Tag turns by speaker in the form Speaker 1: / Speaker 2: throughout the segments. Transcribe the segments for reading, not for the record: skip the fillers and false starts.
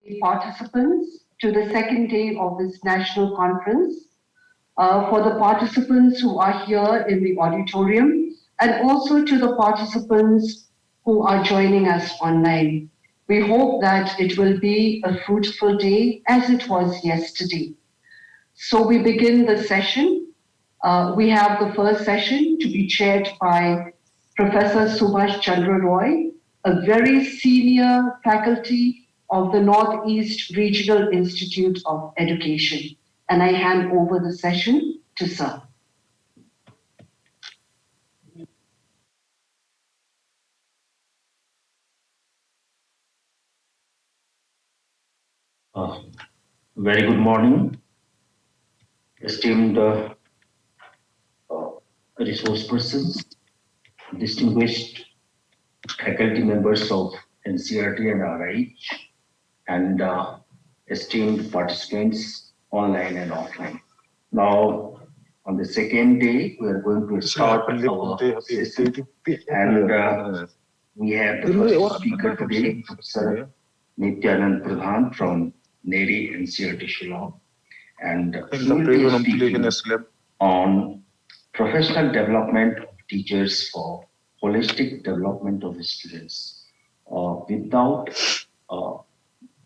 Speaker 1: the participants to the second day of this national conference, for the participants who are here in the auditorium, and also to the participants who are joining us online. We hope that it will be a fruitful day as it was yesterday. So we begin the session. We have the first session to be chaired by Professor Subhash Chandra Roy, a very senior faculty of the Northeast Regional Institute of Education. And I hand over the session to Sir.
Speaker 2: Very good morning, esteemed resource persons, distinguished faculty members of NCERT and RIH, and esteemed participants online and offline. Now, on the second day, we are going to start our session, and we have the first speaker today, Professor Nityanand Pradhan from NERI NCERT Shillong, and he will be speaking on professional development of teachers for holistic development of the students. Without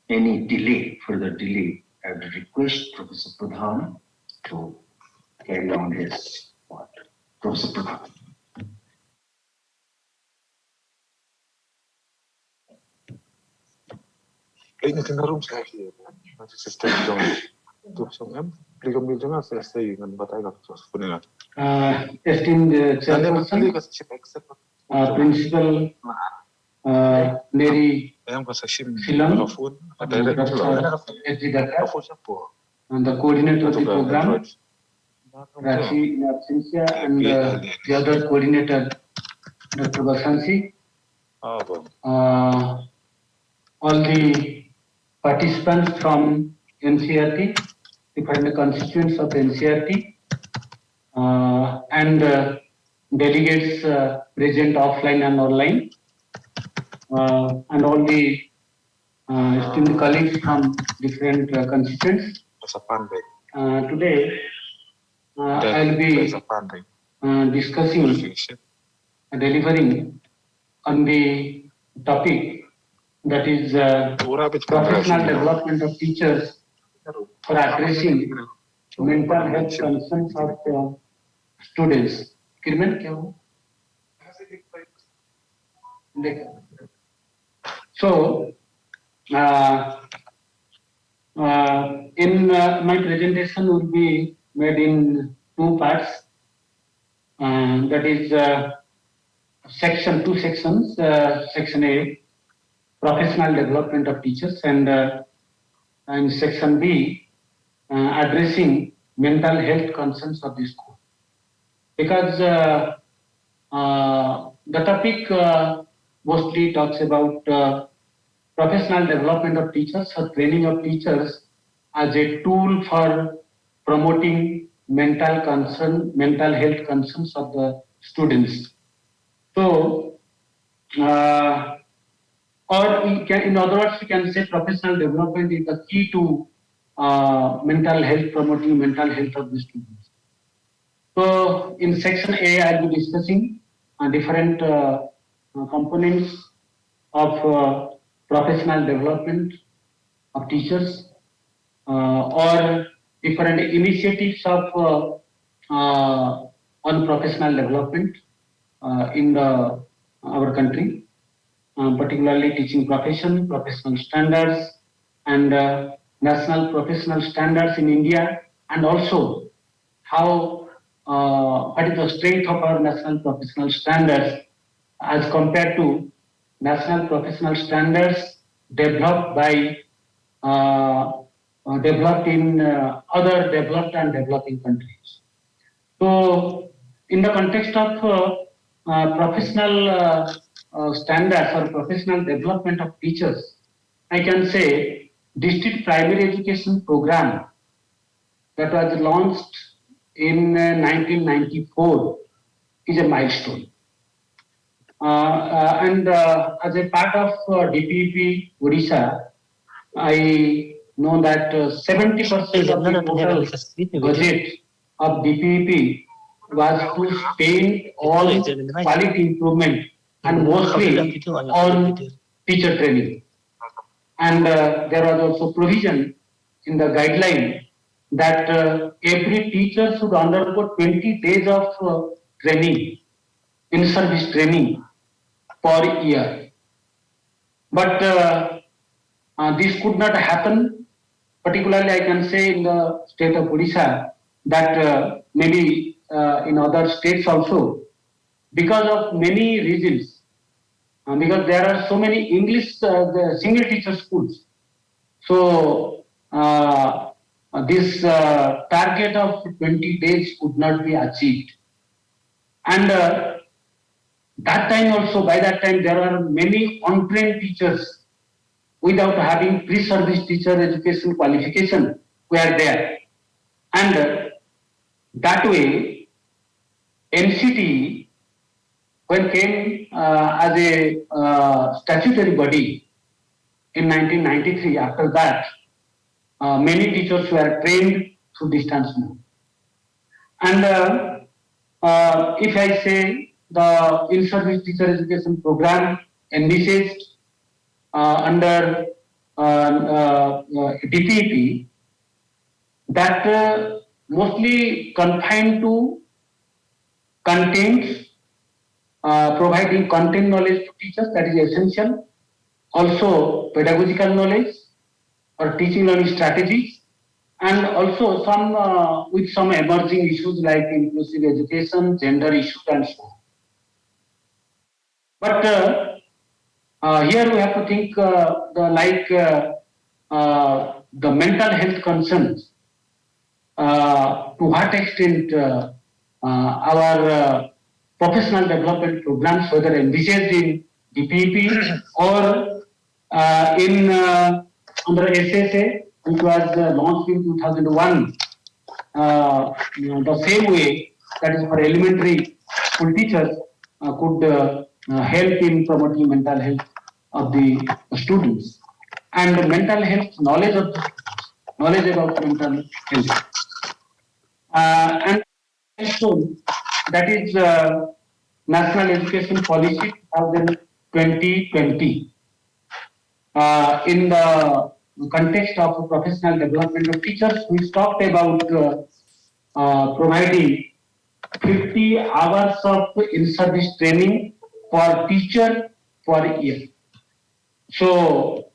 Speaker 2: any further delay, I would request Professor Pradhan to carry on his part. Professor Pradhan.
Speaker 3: Ini cenderung saya hier, masih sistem dong. Tuh sama belum jangan selesai dengan batai kalau sebenarnya.
Speaker 4: Esteemed chairperson, principal NERI Shillong, and the coordinator of the program, Rashi Narsinsia, and the other coordinator, Dr. Basansi, all the participants from NCERT, different constituents of NCERT, and delegates present offline and online, and all the esteemed colleagues from different constituents. Today, I'll be discussing, delivering on the topic that is professional development of teachers for addressing mental health concerns of students. So, in my presentation will be made in two parts. That is two sections. Section A, professional development of teachers, and section B, addressing mental health concerns of the school. Because the topic mostly talks about professional development of teachers or training of teachers as a tool for promoting mental health concerns of the students. So, in other words, we can say professional development is the key to promoting mental health of the students. So, in section A, I'll be discussing different components of professional development of teachers, or different initiatives of on professional development in our country. Particularly teaching profession, professional standards, and national professional standards in India, and also what is the strength of our national professional standards as compared to national professional standards developed in other developed and developing countries. So, in the context of professional standards or professional development of teachers, I can say district primary education program that was launched in 1994 is a milestone. And as a part of DPP Odisha, I know that 70% of the total budget of DPP was to spend on quality improvement and mostly on teacher training. And there was also provision in the guideline that every teacher should undergo 20 days of training, in-service training per year. But this could not happen. Particularly, I can say in the state of Odisha, that maybe in other states also, because of many reasons. Because there are so many English single teacher schools. So this target of 20 days could not be achieved. And that time also, by that time, there are many untrained teachers without having pre-service teacher education qualification were there. And that way, NCT, when came as a statutory body in 1993, after that, many teachers were trained through distance mode. And if I say the in-service teacher education program envisaged under DPP, that mostly confined to contents, providing content knowledge to teachers, that is essential. Also pedagogical knowledge or teaching learning strategies, and also some with some emerging issues like inclusive education, gender issues, and so on. But here we have to think the mental health concerns. To what extent our professional development programs, whether envisaged in DPP or in under SSA, which was launched in 2001, the same way, that is for elementary school teachers, could help in promoting mental health of the students and the mental health knowledge of the knowledge about mental health. And also, that is National Education Policy 2020. In the context of professional development of teachers, we talked about providing 50 hours of in-service training for teacher per year. So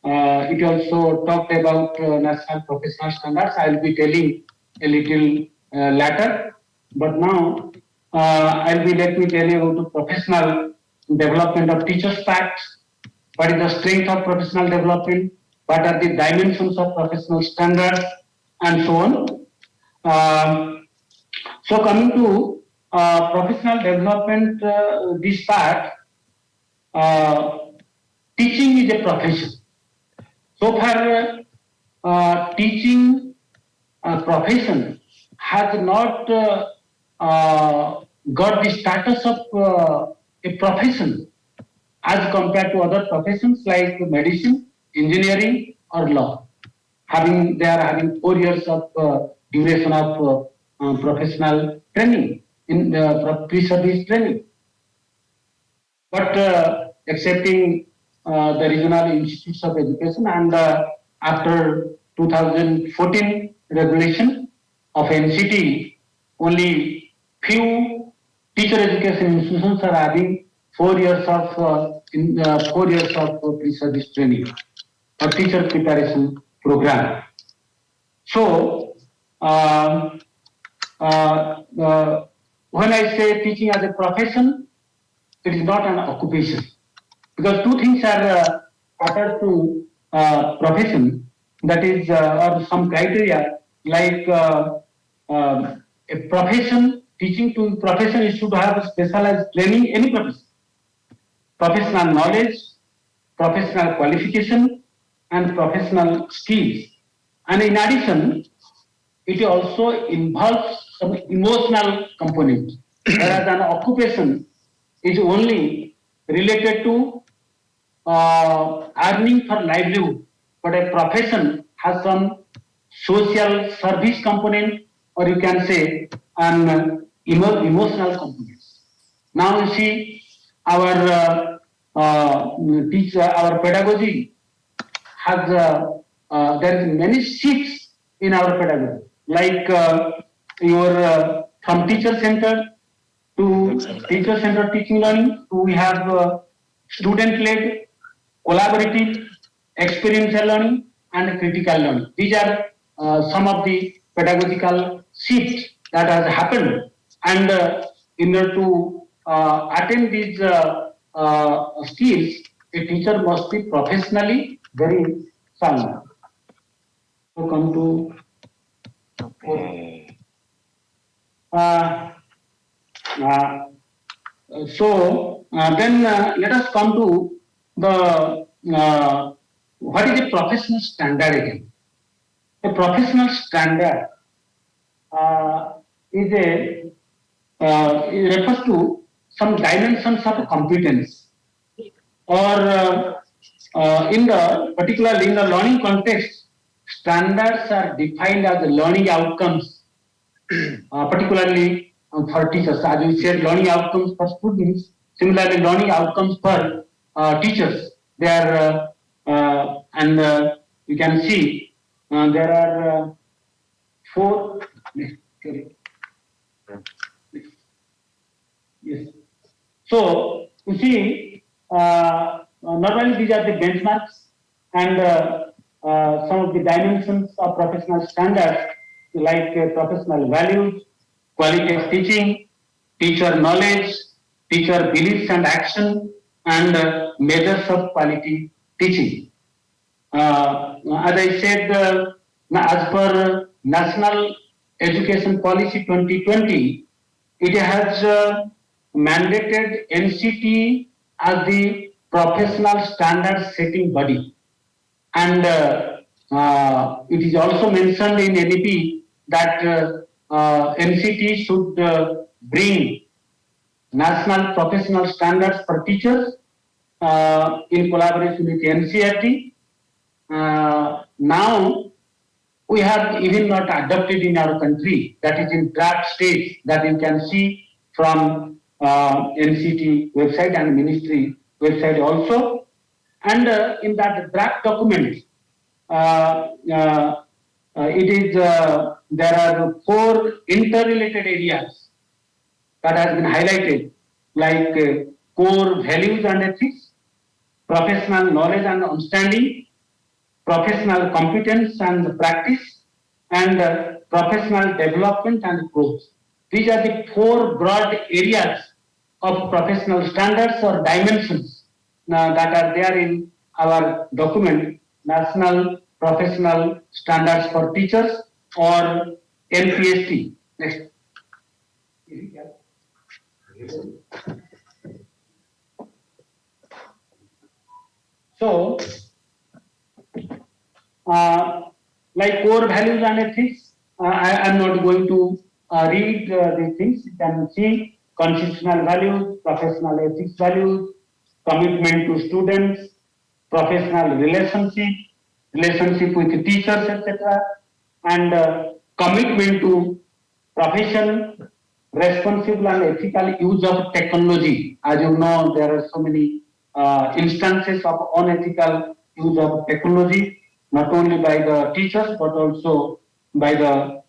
Speaker 4: it also talked about national professional standards. I will be telling a little later, but now let me tell you about the professional development of teachers facts. What is the strength of professional development? What are the dimensions of professional standards, and so on. So coming to professional development, this part, teaching is a profession. So far, teaching profession has not got the status of a profession as compared to other professions like medicine, engineering, or law. They are having 4 years of duration of professional training in pre-service training. But accepting the regional institutes of education, and after 2014 regulation of NCT, only few teacher education institutions are having 4 years of pre-service training or teacher preparation program. So when I say teaching as a profession, it is not an occupation, because two things are attached to profession. That is, or some criteria like a profession. Teaching to profession is should have specialized training, any profession, professional knowledge, professional qualification, and professional skills. And in addition, it also involves some emotional component, whereas an occupation is only related to earning for livelihood, but a profession has some social service component, or you can say an emotional component. Now you see our teacher, our pedagogy has there is many shifts in our pedagogy, like your from teacher center to teacher centered teaching learning. We have student led, collaborative, experiential learning, and critical learning. These are some of the pedagogical shifts that has happened, and in order to attain these skills, a teacher must be professionally very sound. So come to uh, uh, then let us come to the what is a professional standard again? A professional standard is a it refers to some dimensions of competence, or in the particularly in the learning context, standards are defined as learning outcomes, particularly for teachers. As we said, learning outcomes for students. Similarly, learning outcomes for teachers. They are, and you can see there are four. Yes. So you see, normally these are the benchmarks and some of the dimensions of professional standards, like professional values, quality of teaching, teacher knowledge, teacher beliefs and action, and measures of quality teaching. As I said, as per National Education Policy 2020, it has mandated NCT as the professional standard setting body. And it is also mentioned in NEP that NCT should bring national professional standards for teachers in collaboration with NCERT. Now we have even not adopted in our country. That is in draft stage, that you can see from NCT website and ministry website also. And in that draft document, it is there are four interrelated areas that has been highlighted, like core values and ethics, professional knowledge and understanding, professional competence and practice, and professional development and growth. These are the four broad areas of professional standards or dimensions that are there in our document, National Professional Standards for Teachers, or NPST. Next. So, like core values and ethics, I am not going to read these things. You can see constitutional values, professional ethics values, commitment to students, professional relationship with teachers, etc., and commitment to profession, responsible and ethical use of technology. As you know, there are so many instances of unethical use of technology, not only by the teachers but also by the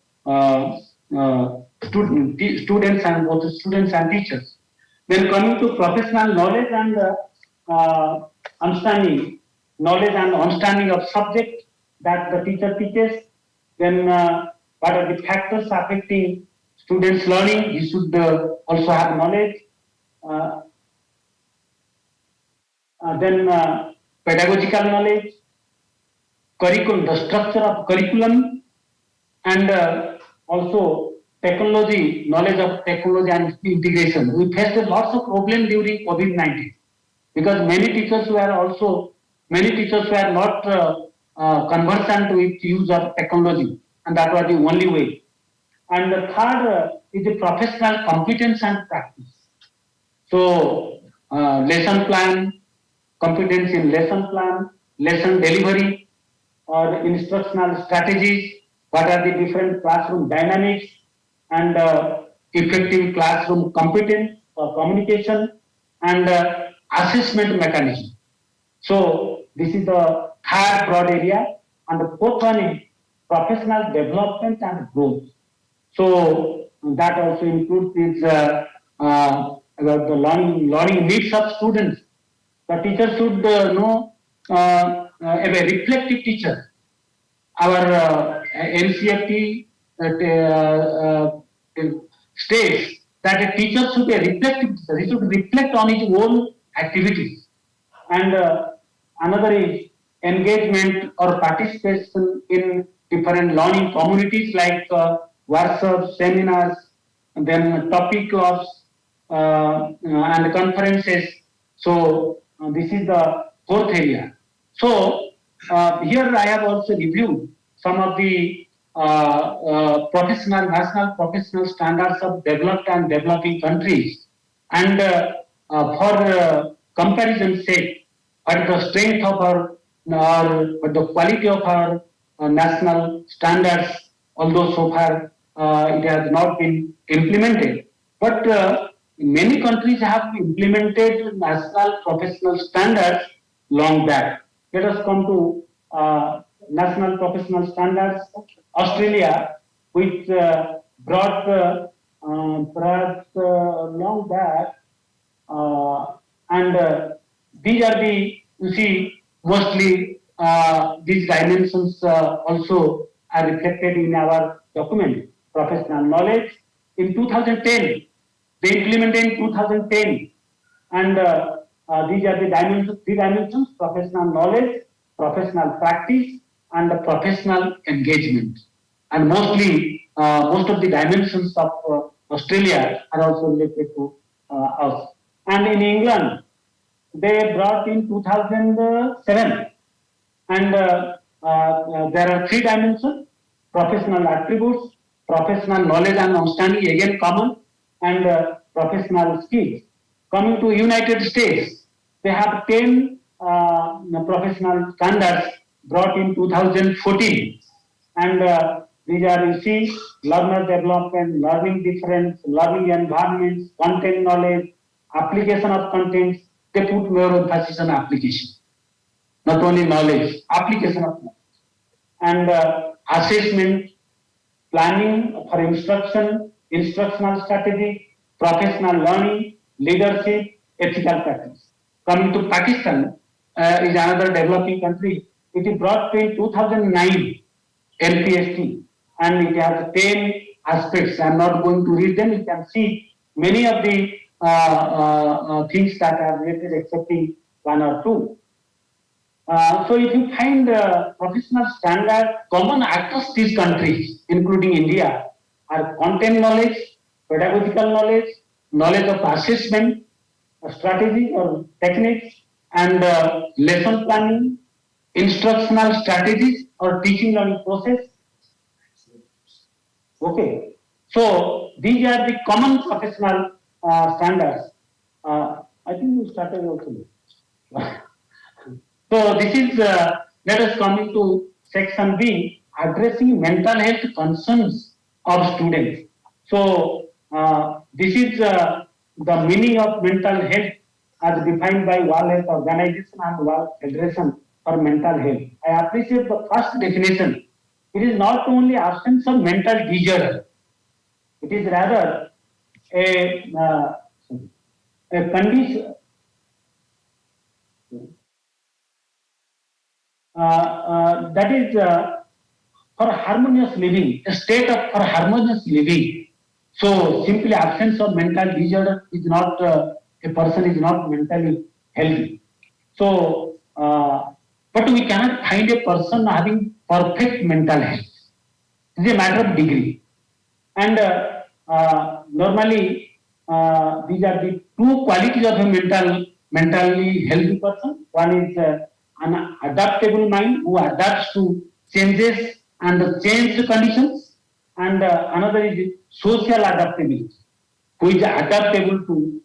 Speaker 4: students, and both students and teachers. Then coming to professional knowledge and understanding, knowledge and understanding of subject that the teacher teaches. Then what are the factors affecting students' learning? He should also have knowledge. Then pedagogical knowledge, curriculum, the structure of curriculum, and also technology, knowledge of technology and integration. We faced lots of problems during COVID-19 because many teachers were not conversant with use of technology, and that was the only way. And the third is the professional competence and practice. So lesson plan, competence in lesson plan, lesson delivery, or instructional strategies, what are the different classroom dynamics, and effective classroom competence or communication, and assessment mechanism. So this is the third broad area, and the fourth one is professional development and growth. So that also includes this about the learning needs of students. The teacher should know a reflective teacher. Our NCERT states that a teacher should be a reflective teacher. He should reflect on his own activities. And another is engagement or participation in different learning communities like workshops, seminars, and then topic clubs and conferences. So this is the fourth area. So here I have also reviewed some of the national professional standards of developed and developing countries, and for comparison sake, what is the strength of our or what the quality of our national standards, although so far it has not been implemented. But many countries have implemented national professional standards long back. Let us come to national professional standards. Australia, which brought long back, and these are the, you see, mostly these dimensions also are reflected in our document. Professional knowledge in 2010, they implemented in 2010, and these are the dimensions, three dimensions: professional knowledge, professional practice, and professional engagement. And mostly, most of the dimensions of Australia are also related to us. And in England, they brought in 2007, and there are three dimensions: professional attributes, professional knowledge and understanding, again common, and professional skills. Coming to United States, they have 10 professional standards brought in 2014, and these are, you see, learner development, learning difference, learning environments, content knowledge, application of contents. They put more emphasis on application, not only knowledge, application of knowledge, and assessment, planning for instruction, instructional strategy, professional learning, leadership, ethical practice. Coming to Pakistan, is another developing country. It is brought in 2009, LPST, and it has 10 aspects. I am not going to read them. You can see many of the things that are related, excepting one or two. So if you find professional standard common across these countries, including India, are content knowledge, pedagogical knowledge, knowledge of assessment, strategy or techniques, and lesson planning, instructional strategies or teaching learning process. Okay, so these are the common professional standards. I think you started also. So this is, let us come into section B, addressing mental health concerns of students. So this is the meaning of mental health as defined by World Health Organization and World Federation for Mental Health. I appreciate the first definition. It is not only absence of mental disorder. It is rather a condition. That is for harmonious living, a state of for harmonious living. So simply absence of mental disorder is not a person is not mentally healthy. So, but we cannot find a person having perfect mental health. It is a matter of degree, and normally these are the two qualities of a mentally healthy person. One is an adaptable mind who adapts to changes and the changed conditions, and another is social adaptability, who is adaptable to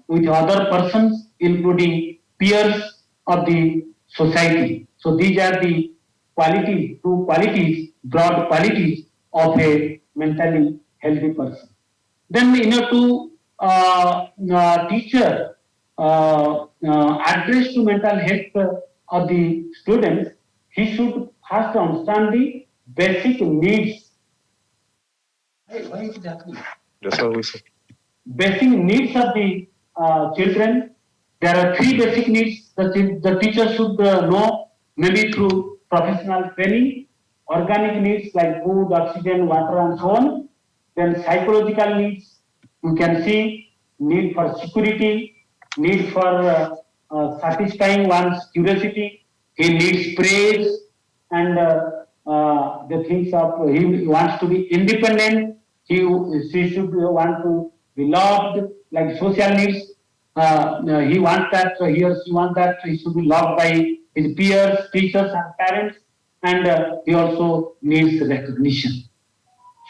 Speaker 4: with other persons, including peers of the society. So these are the qualities, two qualities, broad qualities of a mentally healthy person. Then to teacher address to mental health of the students, he should first understand the basic needs.
Speaker 3: That's what we say.
Speaker 4: Basic needs of the children. There are three basic needs the teacher should know, maybe through professional training: organic needs like food, oxygen, water, and so on. Then psychological needs, you can see need for security, need for satisfying one's curiosity. He needs praise and the things of he wants to be independent. She should want to be loved, like social needs. He wants that he or she wants that he should be loved by his peers, teachers, and parents, and he also needs recognition.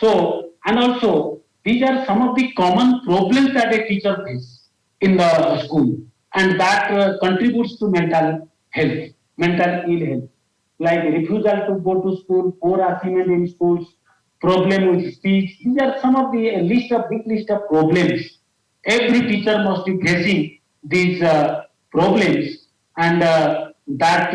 Speaker 4: So, and also, these are some of the common problems that a teacher faces in the school, and that contributes to mental health, mental ill health, like refusal to go to school, poor achievement in schools, problem with speech. These are some of the big list of problems. Every teacher must be facing these problems, and that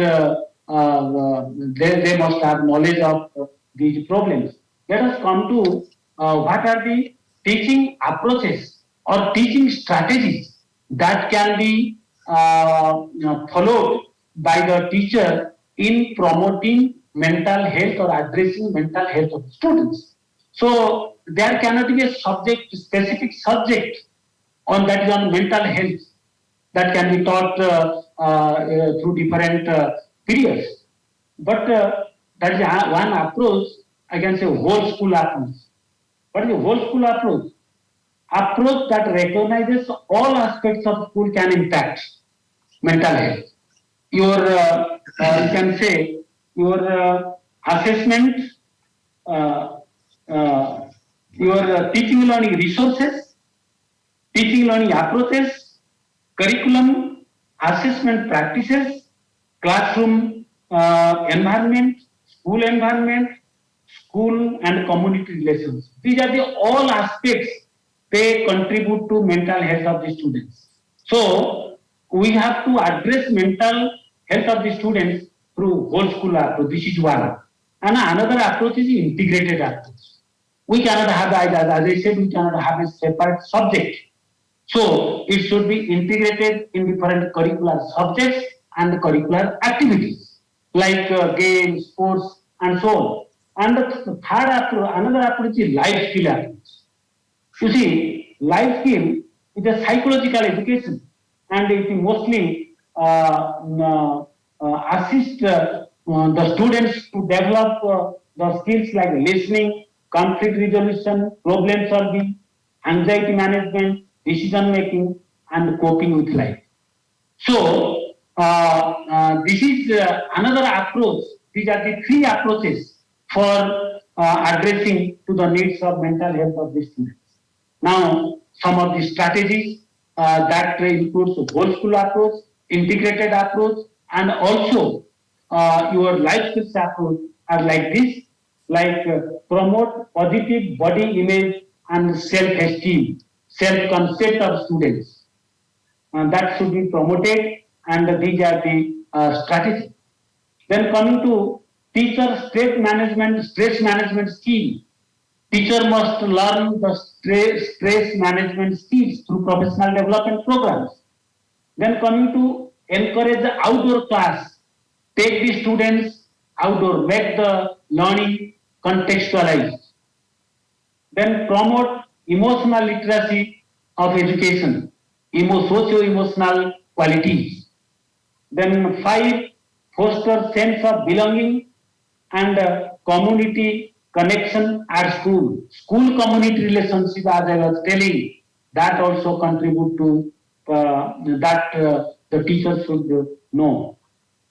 Speaker 4: they must have knowledge of these problems. Let us come to what are the teaching approaches or teaching strategies that can be followed by the teacher in promoting mental health or addressing mental health of students. So there cannot be a specific subject on that is on mental health that can be taught through different periods. But that is one approach. I can say whole school approach. What is a whole school approach? Approach that recognizes all aspects of school can impact mental health. Your you can say your assessment, uh, your teaching learning resources, teaching learning approaches, curriculum, assessment practices, classroom environment, school and community relations. These are the all aspects they contribute to mental health of the students. So we have to address mental health of the students through whole school approach. This is one. And another approach is integrated approach. We cannot have, as I said, we cannot have a separate subject. So it should be integrated in different curricular subjects and curricular activities like games, sports, and so on. And the third approach, another approach is life skill approach. You see, life skill is a psychological education, and it mostly assist the students to develop the skills like listening, conflict resolution, problem solving, anxiety management, decision making, and coping with life. So this is another approach. These are the three approaches for addressing to the needs of mental health of the students. Now, some of the strategies that includes whole school approach, integrated approach, and also your life skills approach are like this, like promote positive body image and self-esteem, self-concept of students. And that should be promoted, and these are the strategies. Then coming to teacher stress management skill. Teacher must learn the stress management skills through professional development programs. Then coming to encourage the outdoor class, take the students outdoor, make the learning contextualized. Then promote emotional literacy of education, socio-emotional qualities. Then five, foster sense of belonging and community connection at school. School community relationship, as I was telling, that also contribute to the teachers should know.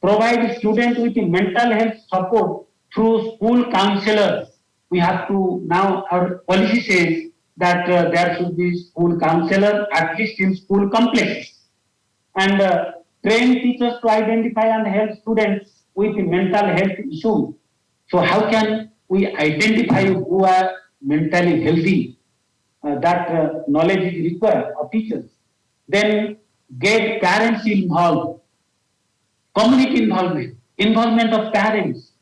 Speaker 4: Provide students with mental health support through school counselors. We have to now, our policy says that there should be school counselor at least in school complexes. And train teachers to identify and help students with mental health issues. So how can we identify who are mentally healthy? That knowledge is required of teachers. Then get parents involved, community involvement, involvement of parents.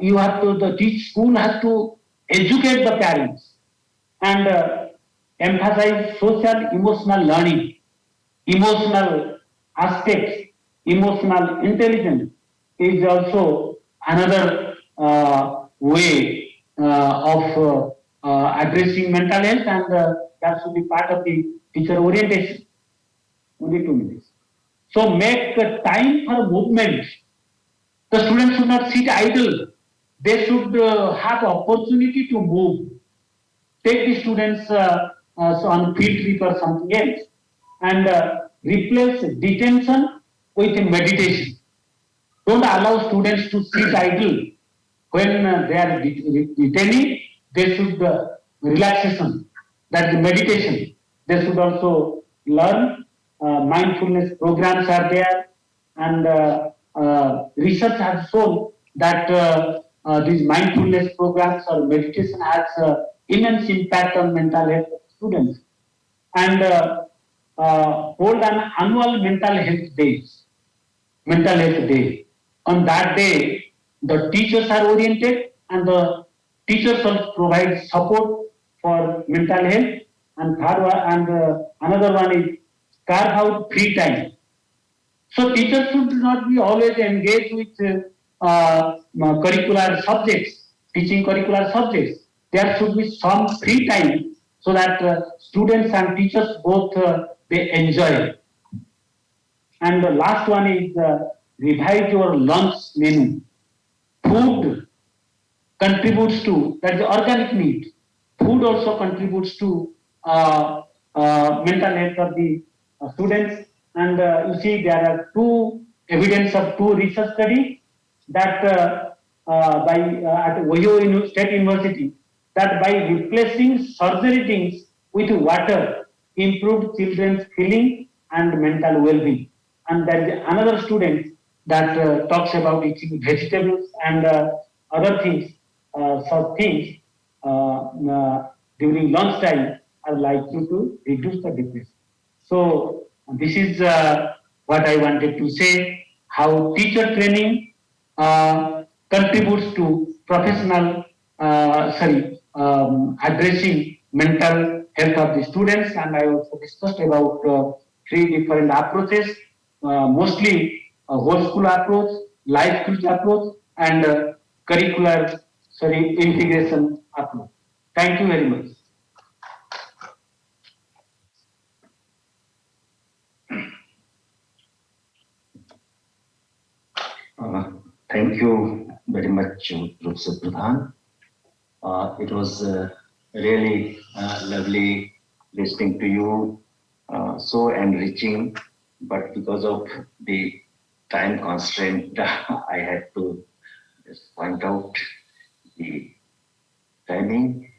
Speaker 4: You have to, the teach school has to educate the parents and emphasize social emotional learning, emotional aspects, emotional intelligence is also another way of addressing mental health, and that should be part of the teacher orientation. Only 2 minutes. So make time for movement. The students should not sit idle. They should have opportunity to move. Take the students on field trip or something else, and replace detention with meditation. Don't allow students to sit idle. When they are detaining, they should relaxation, that the meditation. They should also learn. Mindfulness programs are there, and research has shown that these mindfulness programs or meditation has immense impact on mental health of students. And hold an annual mental health day. On that day, the teachers are oriented, and the teachers also provide support for mental health. And third one, and another one is carve out free time. So teachers should not be always engaged with curricular subjects, teaching curricular subjects. There should be some free time so that students and teachers both they enjoy. And the last one is revise your lunch menu. Food contributes to, that is organic meat. Food also contributes to mental health of the students. And you see, there are two evidence of two research studies that by at Ohio State University, that by replacing surgery things with water improved children's feeling and mental well-being. And there is another student that talks about eating vegetables and other things, such things during lunchtime are likely to reduce the depression. So this is what I wanted to say, how teacher training contributes to professional, addressing mental health of the students. And I also discussed about three different approaches, mostly a whole school approach, life skills approach, and curricular, integration approach. Thank you very much.
Speaker 2: Thank you very much, Professor Pradhan. It was really lovely listening to you, so enriching, but because of the time constraint, I had to just point out the timing.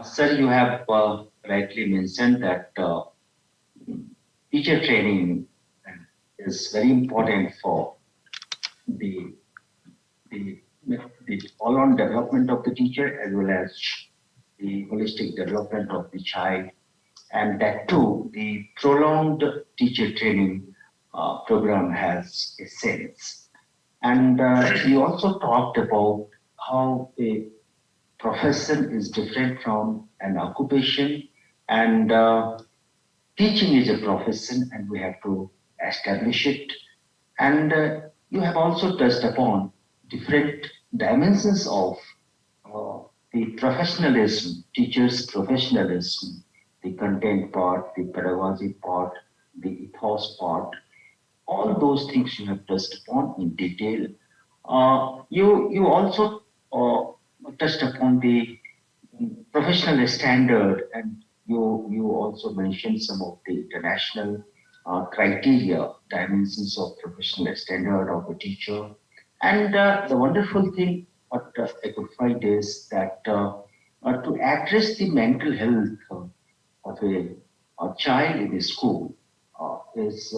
Speaker 2: Sir, you have rightly mentioned that teacher training is very important for the the, the all-round development of the teacher as well as the holistic development of the child, and that too the prolonged teacher training program has a sense. And you also talked about how a profession is different from an occupation, and teaching is a profession and we have to establish it. And you have also touched upon different dimensions of the professionalism, teachers' professionalism, the content part, the pedagogy part, the ethos part. All those things you have touched upon in detail. You also touched upon the professional standard, and you also mentioned some of the international criteria, dimensions of professional standard of a teacher. And the wonderful thing what I could find is that to address the mental health of a child in a school is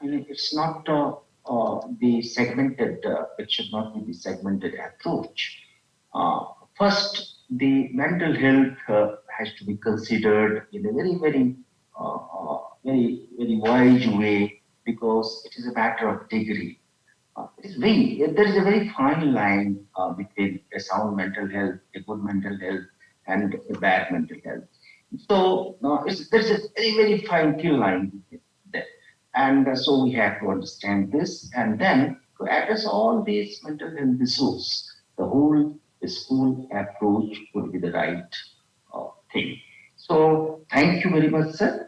Speaker 2: it's not the segmented, it should not be the segmented approach. First, the mental health has to be considered in a very wise way because it is a matter of degree. There is a very fine line between a sound mental health, a good mental health, and a bad mental health. So there's a very fine thin line between that. And so we have to understand this and then to address all these mental health issues, the whole school approach would be the right thing. So thank you very much, sir,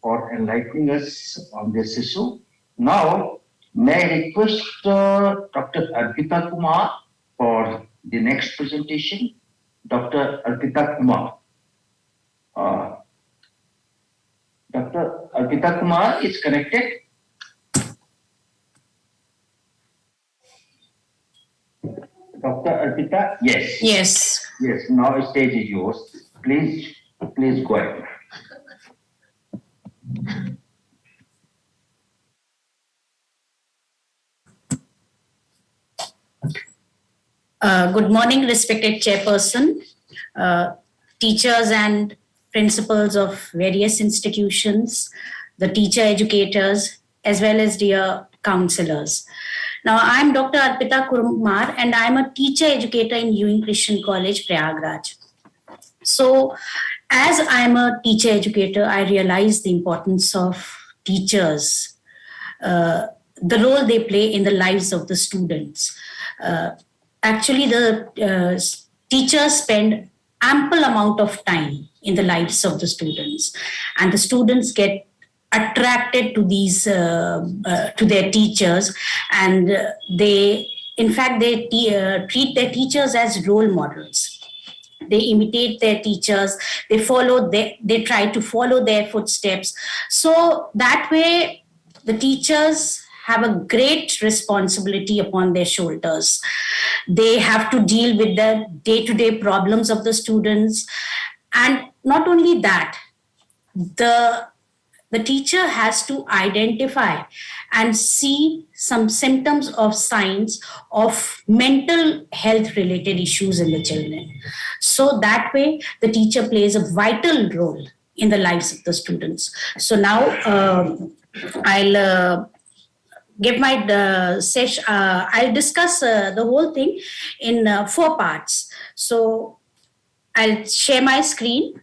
Speaker 2: for enlightening us on this issue. Now, may I request Dr. Arpita Kumar for the next presentation? Dr. Arpita Kumar. Uh, Dr. Arpita Kumar is connected. Dr. Arpita, yes.
Speaker 5: Yes.
Speaker 2: Yes, now stage is yours. Please go ahead.
Speaker 5: Good morning, respected chairperson, teachers and principals of various institutions, the teacher educators, as well as dear counselors. Now, I'm Dr. Arpita Kumar, and I'm a teacher educator in Ewing Christian College, Prayagraj. So, as I'm a teacher educator, I realize the importance of teachers, the role they play in the lives of the students. Actually, the teachers spend ample amount of time in the lives of the students, and the students get attracted to these to their teachers, and they treat their teachers as role models. They imitate their teachers, they try to follow their footsteps. So that way the teachers have a great responsibility upon their shoulders. They have to deal with the day-to-day problems of the students. And not only that, the teacher has to identify and see some symptoms of signs of mental health related issues in the children. So that way, the teacher plays a vital role in the lives of the students. So now I'll give my session. I'll discuss the whole thing in 4 parts. So I'll share my screen.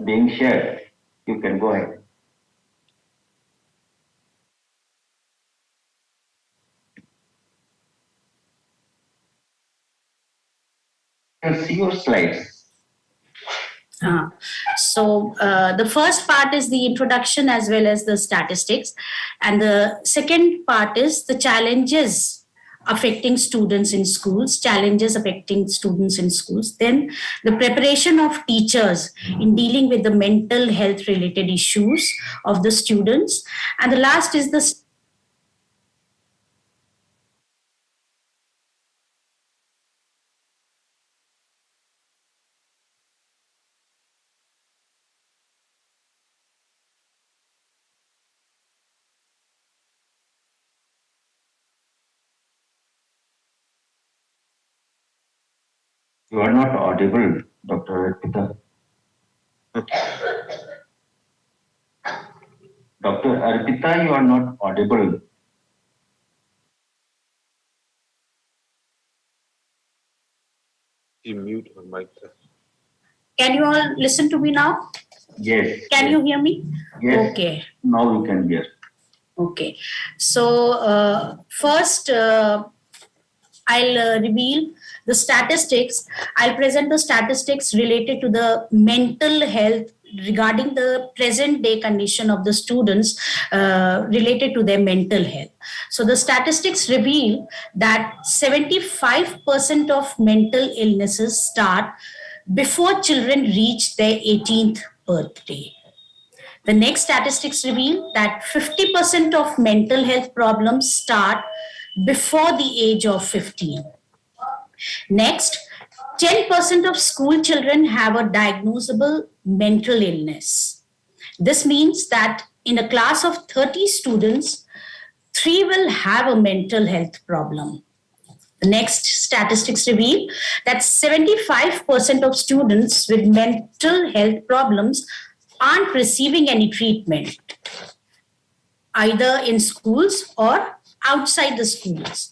Speaker 2: Being shared, you can go ahead. You can see your slides.
Speaker 5: So the first part is the introduction as well as the statistics, and the second part is the challenges affecting students in schools, then the preparation of teachers in dealing with the mental health related issues of the students, and the last is the
Speaker 2: You are not audible, Dr. Arpita. Dr. Arpita, you are not audible.
Speaker 3: He mute on mic.
Speaker 5: Can you all listen to me now?
Speaker 2: Yes.
Speaker 5: Can you hear me?
Speaker 2: Yes.
Speaker 5: Okay.
Speaker 2: Now we can hear.
Speaker 5: Okay. So first, I'll reveal the statistics. I'll present the statistics related to the mental health regarding the present day condition of the students related to their mental health. So the statistics reveal that 75% of mental illnesses start before children reach their 18th birthday. The next statistics reveal that 50% of mental health problems start before the age of 15. Next, 10% of school children have a diagnosable mental illness. This means that in a class of 30 students, 3 will have a mental health problem. The next statistics reveal that 75% of students with mental health problems aren't receiving any treatment, either in schools or outside the schools.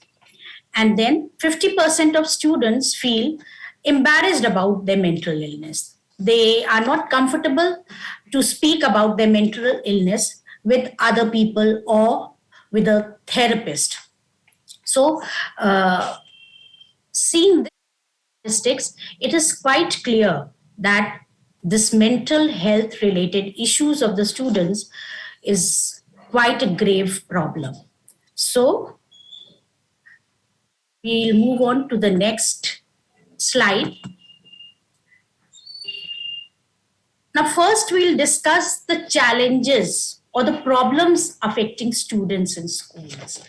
Speaker 5: And then 50% of students feel embarrassed about their mental illness. They are not comfortable to speak about their mental illness with other people or with a therapist. So, seeing these statistics, it is quite clear that this mental health related issues of the students is quite a grave problem. So, we'll move on to the next slide. Now, first, we'll discuss the challenges or the problems affecting students in schools.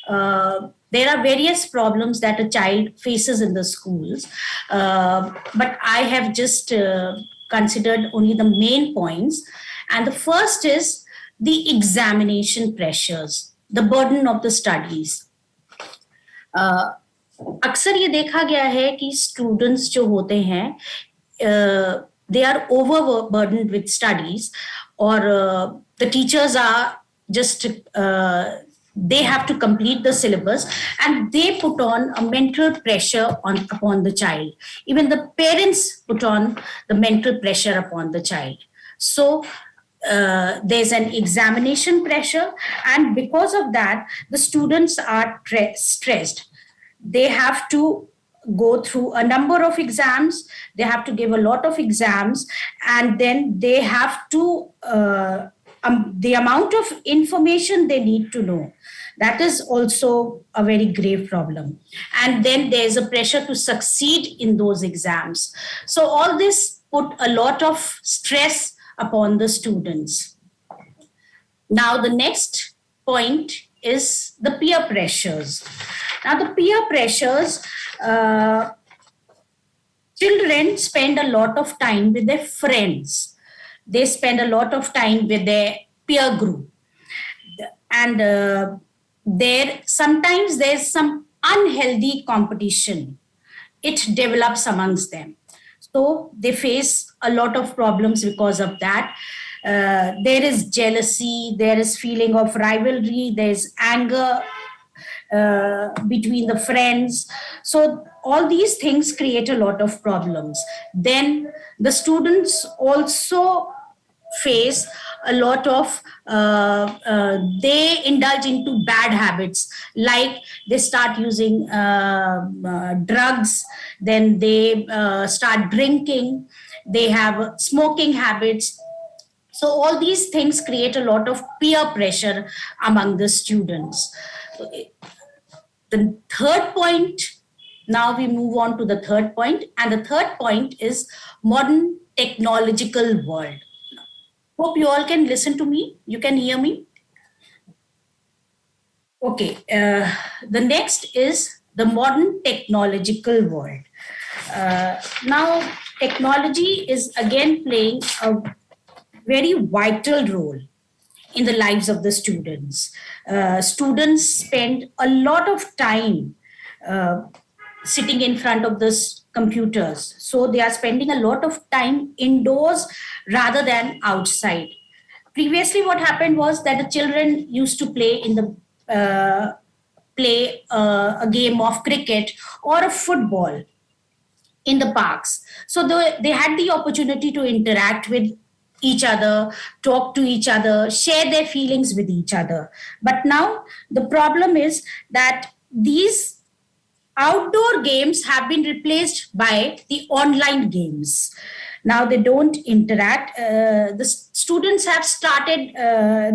Speaker 5: There are various problems that a child faces in the schools, but I have just considered only the main points. And the first is the examination pressures, the burden of the studies. अक्सर ये देखा गया है कि students जो होते हैं they are overburdened with studies, or the teachers are just they have to complete the syllabus, and they put on a mental pressure upon the child. Even the parents put on the mental pressure upon the child. So there's an examination pressure, and because of that, the students are stressed. They have to go through a number of exams, they have to give a lot of exams, and then they have to the amount of information they need to know, that is also a very grave problem. And then there's a pressure to succeed in those exams. So all this put a lot of stress upon the students. Now the next point is the peer pressures. Now the peer pressures, children spend a lot of time with their friends. They spend a lot of time with their peer group. And sometimes there's some unhealthy competition. It develops amongst them. So they face a lot of problems because of that. There is jealousy, there is feeling of rivalry, there's anger between the friends. So all these things create a lot of problems. Then the students also face a lot of they indulge into bad habits, like they start using drugs, then they start drinking, they have smoking habits. So all these things create a lot of peer pressure among the students. The third point, now we move on to the third point, and the third point is modern technological world. Hope you all can listen to me. You can hear me. Okay. The next is the modern technological world. Now, technology is again playing a very vital role in the lives of the students. Students spend a lot of time sitting in front of the computers. So they are spending a lot of time indoors rather than outside. Previously, what happened was that the children used to play in the a game of cricket or a football. in the parks. So they had the opportunity to interact with each other, talk to each other, share their feelings with each other. But now the problem is that these outdoor games have been replaced by the online games. Now they don't interact. The students have started,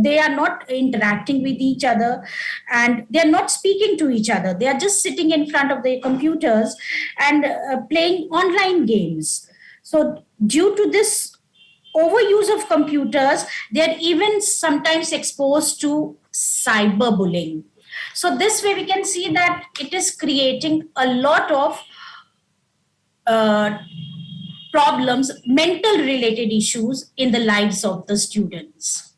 Speaker 5: they are not interacting with each other, and they are not speaking to each other. They are just sitting in front of their computers and playing online games. So due to this overuse of computers, they are even sometimes exposed to cyberbullying. So this way we can see that it is creating a lot of uh, problems, mental related issues in the lives of the students.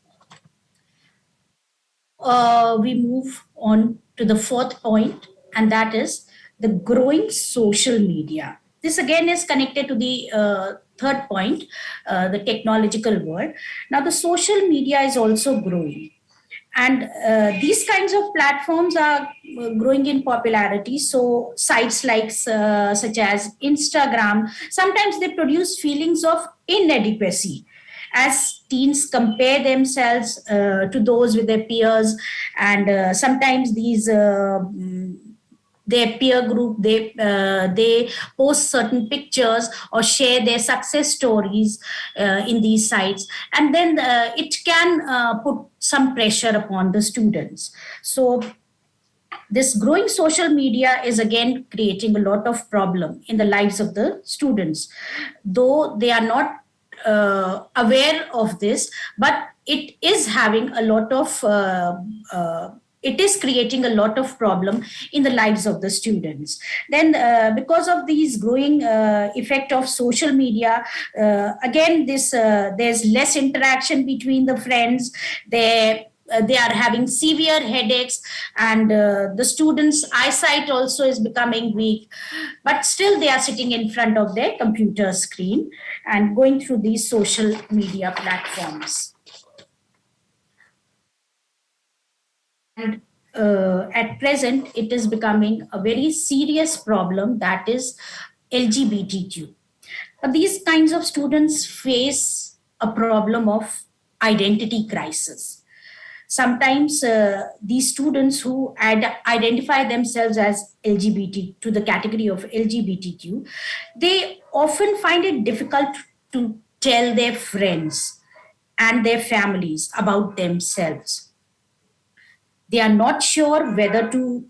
Speaker 5: We move on to the fourth point, and that is the growing social media. This again is connected to the third point, the technological world. Now, the social media is also growing, and these kinds of platforms are growing in popularity. So sites like such as Instagram, sometimes they produce feelings of inadequacy as teens compare themselves to those with their peers, and sometimes these their peer group, they post certain pictures or share their success stories in these sites, and then it can put some pressure upon the students. So this growing social media is again creating a lot of problem in the lives of the students, though they are not aware of this, but it is having a lot of it is creating a lot of problem in the lives of the students. Then because of these growing effect of social media, again this there's less interaction between the friends. They are having severe headaches, and the students' eyesight also is becoming weak, but still they are sitting in front of their computer screen and going through these social media platforms. And at present, it is becoming a very serious problem, that is LGBTQ. But these kinds of students face a problem of identity crisis. Sometimes these students who identify themselves as LGBT, to the category of LGBTQ, they often find it difficult to tell their friends and their families about themselves. They are not sure whether to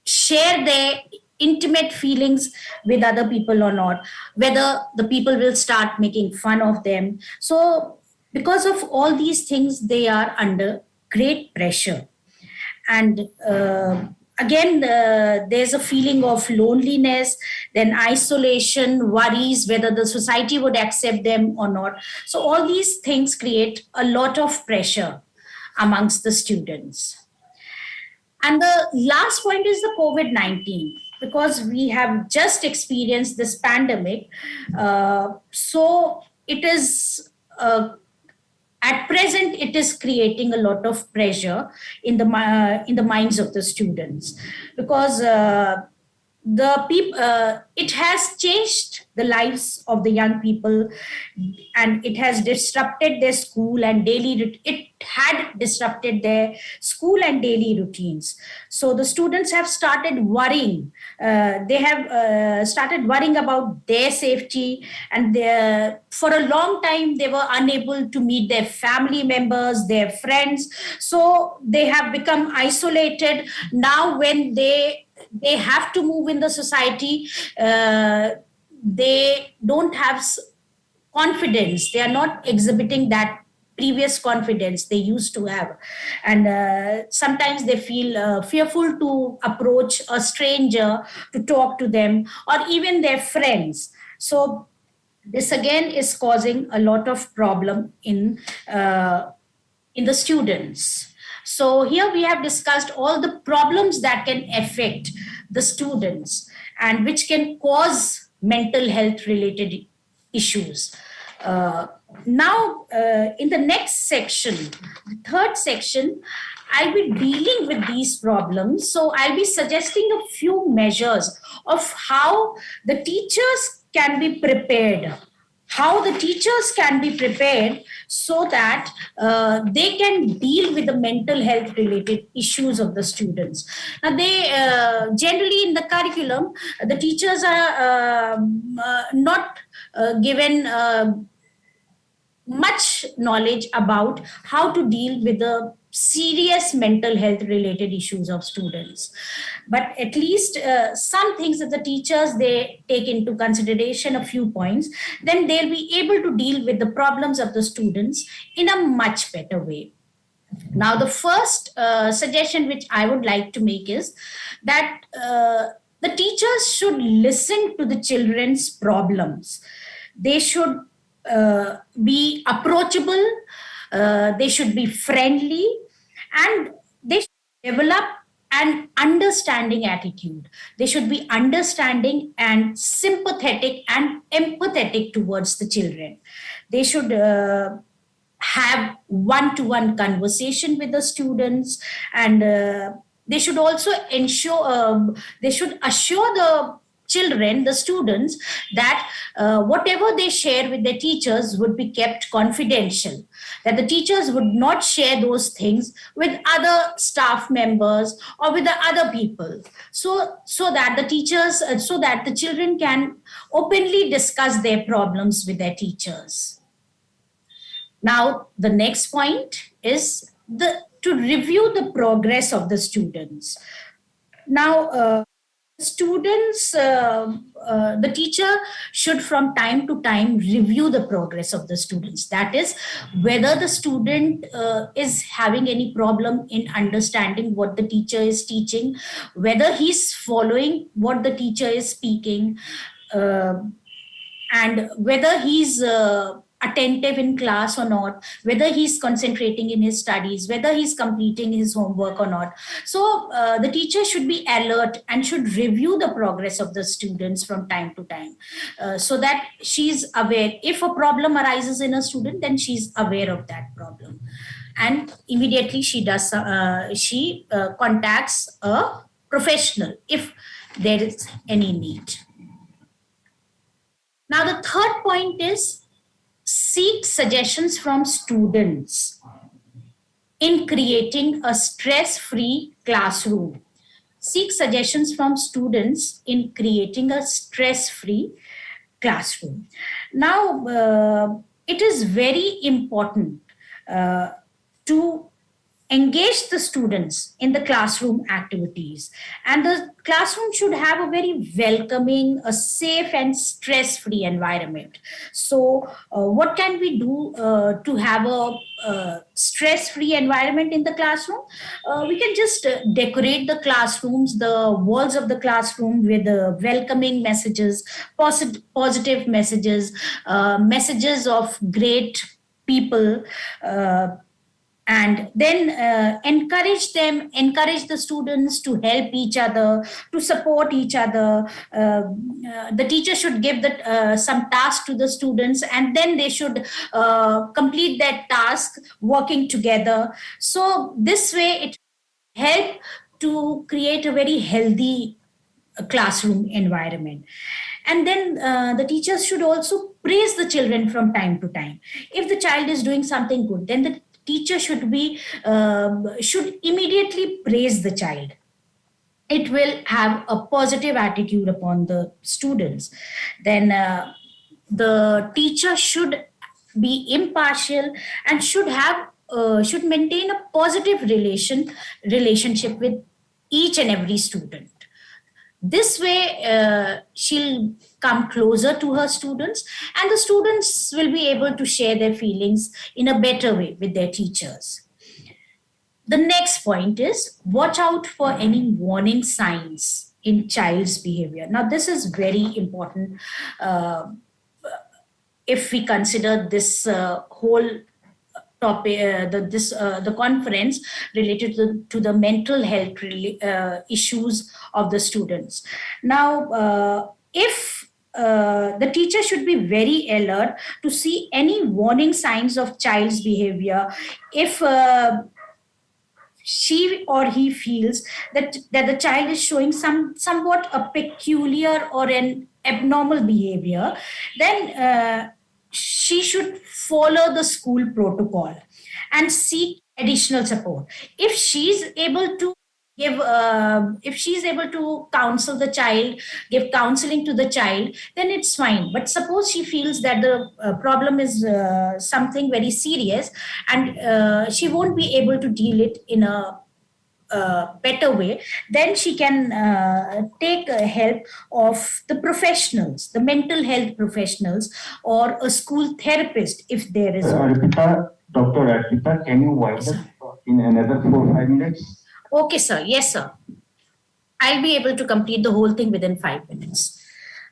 Speaker 5: share their intimate feelings with other people or not, whether the people will start making fun of them. So because of all these things, they are under great pressure. And again, there's a feeling of loneliness, then isolation, worries whether the society would accept them or not. So all these things create a lot of pressure amongst the students. And the last point is the COVID-19, because we have just experienced this pandemic. So it is, at present, it is creating a lot of pressure in the minds of the students, because it has changed the lives of the young people, and it has disrupted their school and daily routines. So the students have started worrying. They have started worrying about their safety, and for a long time they were unable to meet their family members, their friends. So they have become isolated. Now when they have to move in the society, they don't have confidence. They are not exhibiting that previous confidence they used to have, and sometimes they feel fearful to approach a stranger to talk to them, or even their friends. So this again is causing a lot of problem in the students. So here we have discussed all the problems that can affect the students and which can cause mental health related issues. Now, in the next section, the third section, I'll be dealing with these problems. So I'll be suggesting a few measures of how the teachers can be prepared, so that they can deal with the mental health related issues of the students. Now, they generally in the curriculum, the teachers are not given much knowledge about how to deal with the serious mental health related issues of students, but at least some things that the teachers they take into consideration, a few points, then they'll be able to deal with the problems of the students in a much better way. Now, the first suggestion which I would like to make is that the teachers should listen to the children's problems. They should be approachable, they should be friendly, and they should develop an understanding attitude. They should be understanding and sympathetic and empathetic towards the children. They should have one-to-one conversation with the students, and they should also they should assure the children, the students, that whatever they share with their teachers would be kept confidential, that the teachers would not share those things with other staff members or with the other people, so that the teachers so that the children can openly discuss their problems with their teachers. Now, the next point is to review the progress of the students. Now, the teacher should from time to time review the progress of the students. That is, whether the student is having any problem in understanding what the teacher is teaching, whether he's following what the teacher is speaking, and whether he's attentive in class or not, whether he's concentrating in his studies, whether he's completing his homework or not. So the teacher should be alert and should review the progress of the students from time to time, so that she's aware. If a problem arises in a student, then she's aware of that problem, and immediately she contacts a professional if there is any need. Now, the third point is seek suggestions from students in creating a stress-free classroom. Seek suggestions from students in creating a stress-free classroom. Now, it is very important to engage the students in the classroom activities, and the classroom should have a very welcoming, a safe and stress-free environment. So what can we do to have a stress-free environment in the classroom? We can just decorate the classrooms, the walls of the classroom with welcoming messages, positive messages, messages of great people, and then encourage the students to help each other, to support each other. The teacher should give some task to the students, and then they should complete that task working together. So this way it help to create a very healthy classroom environment. And then the teachers should also praise the children from time to time. If the child is doing something good, then the teacher should immediately praise the child. It will have a positive attitude upon the students. Then the teacher should be impartial and should maintain a positive relationship with each and every student. This way, she'll come closer to her students, and the students will be able to share their feelings in a better way with their teachers. The next point is watch out for any warning signs in child's behavior. Now, this is very important if we consider this whole topic, the conference related to the mental health issues of the students. Now, if the teacher should be very alert to see any warning signs of child's behavior. If she or he feels that the child is showing somewhat a peculiar or an abnormal behavior, then she should follow the school protocol and seek additional support. If she's able to if she's able to counsel the child, give counseling to the child, then it's fine. But suppose she feels that the problem is something very serious, and she won't be able to deal it in a better way, then she can take help of the professionals, the mental health professionals, or a school therapist if there is one.
Speaker 2: Arpita, Dr. Arpita, can you wind up in another 4-5 minutes?
Speaker 5: Okay, sir. Yes, sir. I'll be able to complete the whole thing within 5 minutes.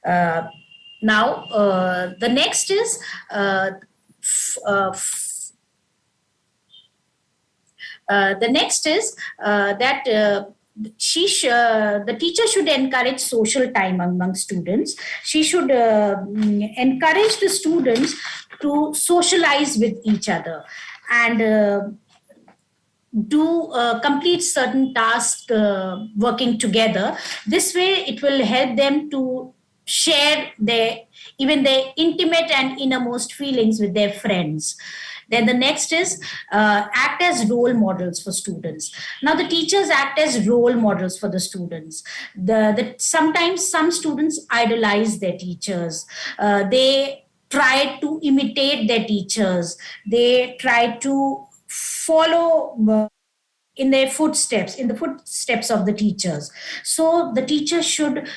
Speaker 5: Now, the next is that the teacher should encourage social time among students. She should encourage the students to socialize with each other and do complete certain tasks working together. This way, it will help them to share their intimate and innermost feelings with their friends. Then the next is act as role models for students. Now the teachers act as role models for the students. Sometimes some students idolize their teachers. They try to imitate their teachers. They try to follow in the footsteps of the teachers. So the teacher should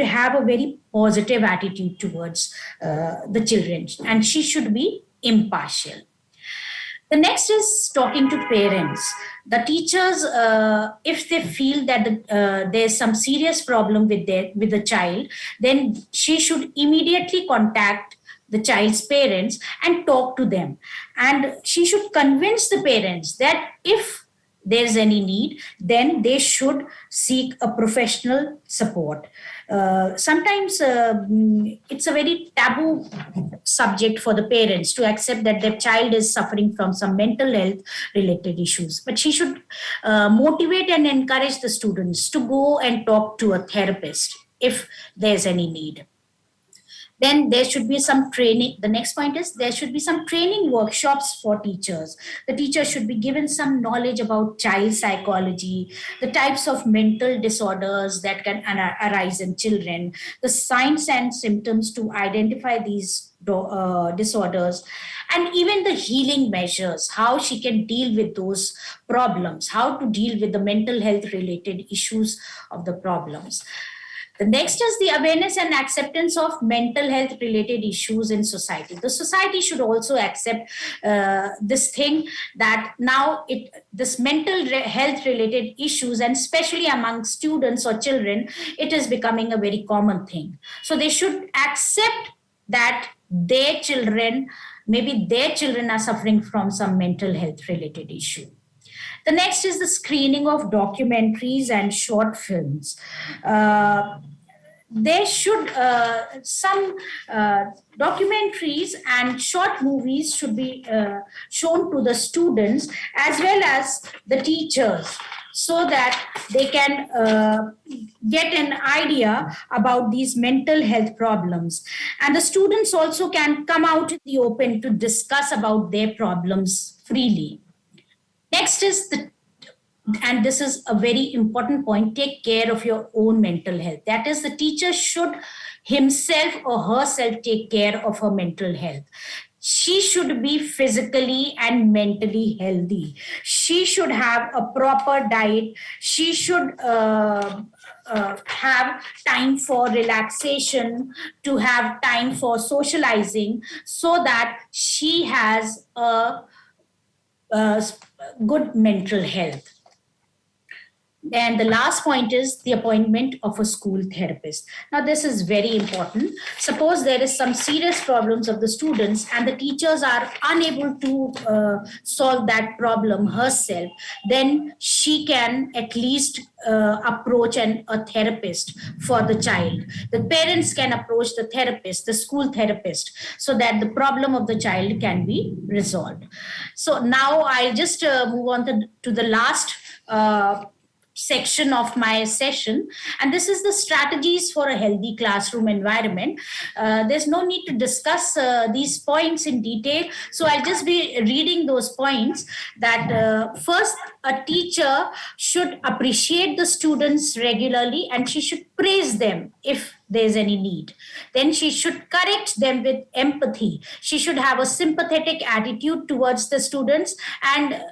Speaker 5: have a very positive attitude towards the children, and she should be impartial. The next is talking to parents. The teachers, if they feel that there's some serious problem with the child, then she should immediately contact the child's parents and talk to them. And she should convince the parents that if there's any need, then they should seek a professional support. Sometimes it's a very taboo subject for the parents to accept that their child is suffering from some mental health related issues. But she should motivate and encourage the students to go and talk to a therapist if there's any need. Then there should be some training. The next point is there should be some training workshops for teachers. The teacher should be given some knowledge about child psychology, the types of mental disorders that can arise in children, the signs and symptoms to identify these disorders, and even the healing measures, how she can deal with those problems, how to deal with the mental health related issues of the problems. The next is the awareness and acceptance of mental health related issues in society. The society should also accept this thing that now this mental health related issues, and especially among students or children, it is becoming a very common thing. So they should accept that their children are suffering from some mental health related issue. The next is the screening of documentaries and short films. There should some documentaries and short movies should be shown to the students as well as the teachers, so that they can get an idea about these mental health problems. And the students also can come out in the open to discuss about their problems freely. Next is and this is a very important point, take care of your own mental health. That is, the teacher should himself or herself take care of her mental health. She should be physically and mentally healthy. She should have a proper diet. She should have time for relaxation, to have time for socializing, so that she has a good mental health. And the last point is the appointment of a school therapist. Now, this is very important. Suppose there is some serious problems of the students and the teachers are unable to solve that problem herself, then she can at least approach a therapist for the child. The parents can approach the therapist, the school therapist, so that the problem of the child can be resolved. So now I'll just move on to the last section of my session, and this is the strategies for a healthy classroom environment. There's no need to discuss these points in detail, so I'll just be reading those points. That first, a teacher should appreciate the students regularly and she should praise them if there's any need. Then she should correct them with empathy. She should have a sympathetic attitude towards the students, and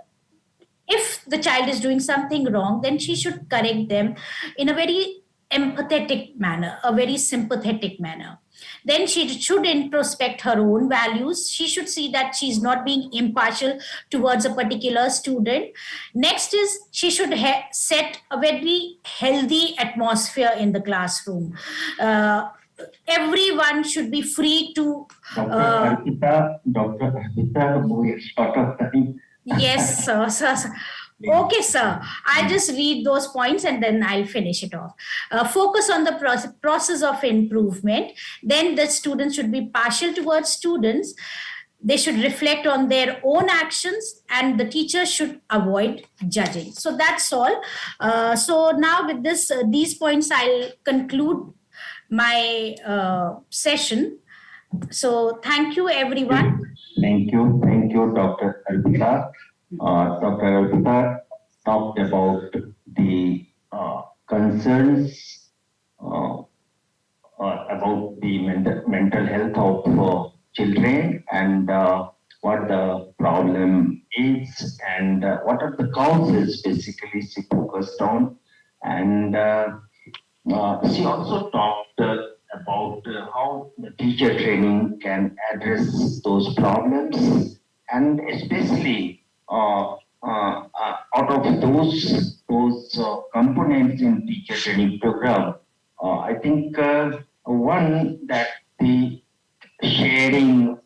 Speaker 5: if the child is doing something wrong, then she should correct them in a very empathetic manner, a very sympathetic manner. Then she should introspect her own values. She should see that she's not being impartial towards a particular student. Next is she should set a very healthy atmosphere in the classroom. Everyone should be free to.
Speaker 2: Dr. Arpita, we are short of time.
Speaker 5: Yes, sir. Okay, sir. I'll just read those points and then I'll finish it off. Focus on the process of improvement. Then the students should be partial towards students. They should reflect on their own actions, and the teacher should avoid judging. So that's all. So now with these points, I'll conclude my session. So thank you, everyone.
Speaker 2: Thank you, Dr. Arpita. Dr. Arpita talked about the concerns about the mental health of children and what the problem is and what are the causes basically she focused on. And she also talked about how the teacher training can address those problems, and especially out of those components in teacher training program, I think one that the sharing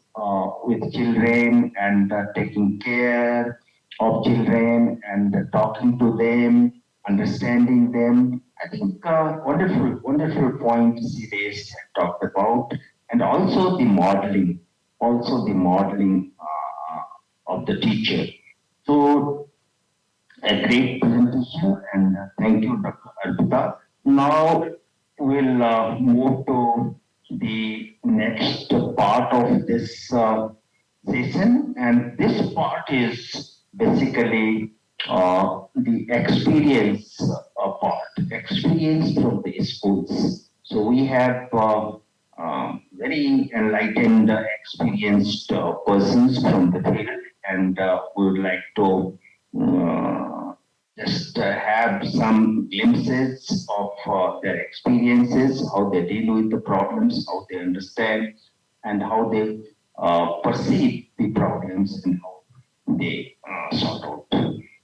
Speaker 2: with children and taking care of children and talking to them, understanding them. I think wonderful points he raised and talked about, and also the modeling, of the teacher. So a great presentation, and thank you, Dr. Arpita. Now we'll move to the next part of this session, and this part is basically the experience part, experience from the schools. So we have very enlightened, experienced persons from the field, and we would like to just have some glimpses of their experiences, how they deal with the problems, how they understand, and how they perceive the problems and how they sort out.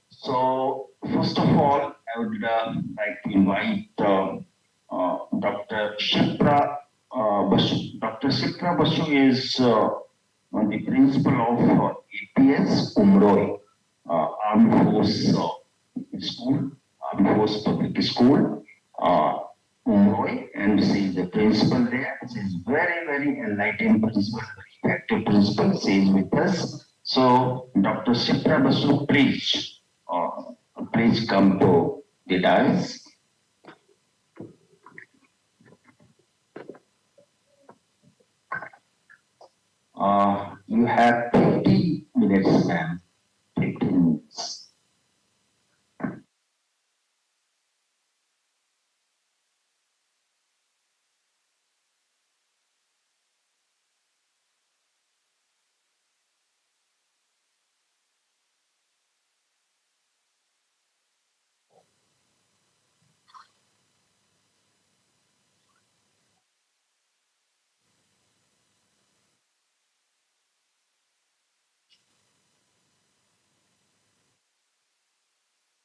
Speaker 2: So, first of all, I would like to invite Dr. Shipra Basu. Dr. Shipra Basu is the principal of APS Umroi, Armed Force School, Armed Force Public School, Umroi, and she is the principal there. She is very enlightened principal, very effective principal. She is with us. So, Dr. Shipra Basu, please come to the dais. You have 50 minutes, ma'am. 15 minutes.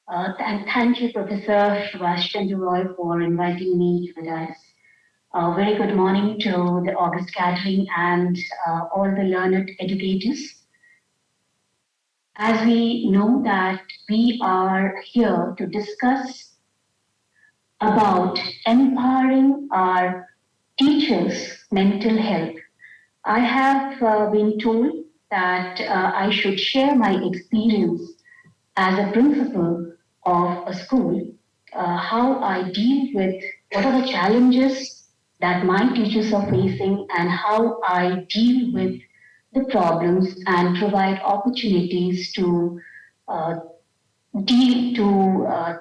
Speaker 5: Thank you, Professor Subhash Chandra Roy, for inviting me to the dais. Very good morning to the August gathering and all the learned educators. As we know that we are here to discuss about empowering our teachers' mental health. I have been told that I should share my experience as a principal of a school, how I deal with what are the challenges that my teachers are facing and how I deal with the problems and provide opportunities to uh,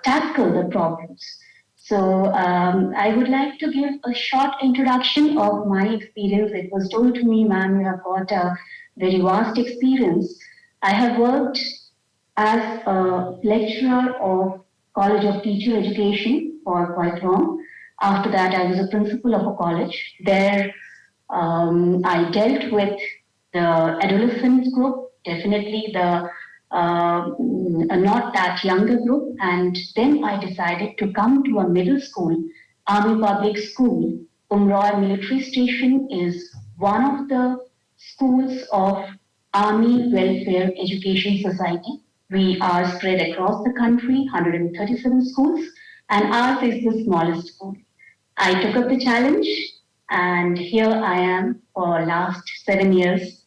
Speaker 5: tackle the problems. So I would like to give a short introduction of my experience. It was told to me, ma'am, you have got a very vast experience. I have worked as a lecturer of College of Teacher Education for quite long. After that, I was a principal of a college. There, I dealt with the adolescent group, definitely the not that younger group, and then I decided to come to a middle school, Army Public School. Umroy Military Station is one of the schools of Army Welfare Education Society. We are spread across the country, 137 schools, and ours is the smallest school. I took up the challenge, and here I am for last 7 years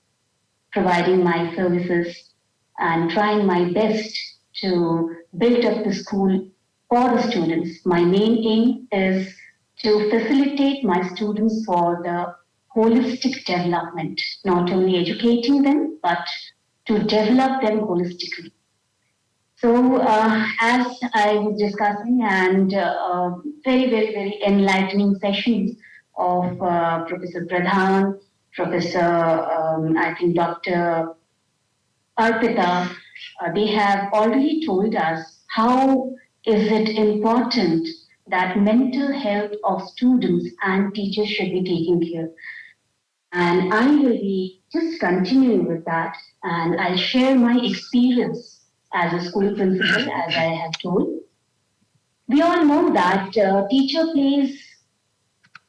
Speaker 5: providing my services and trying my best to build up the school for the students. My main aim is to facilitate my students for the holistic development, not only educating them, but to develop them holistically. So, as I was discussing, and very enlightening sessions of Professor Pradhan, Professor, I think Dr. Arpita, they have already told us how is it important that mental health of students and teachers should be taken care. And I will be just continuing with that, and I'll share my experience as a school principal, as I have told. We all know that teacher plays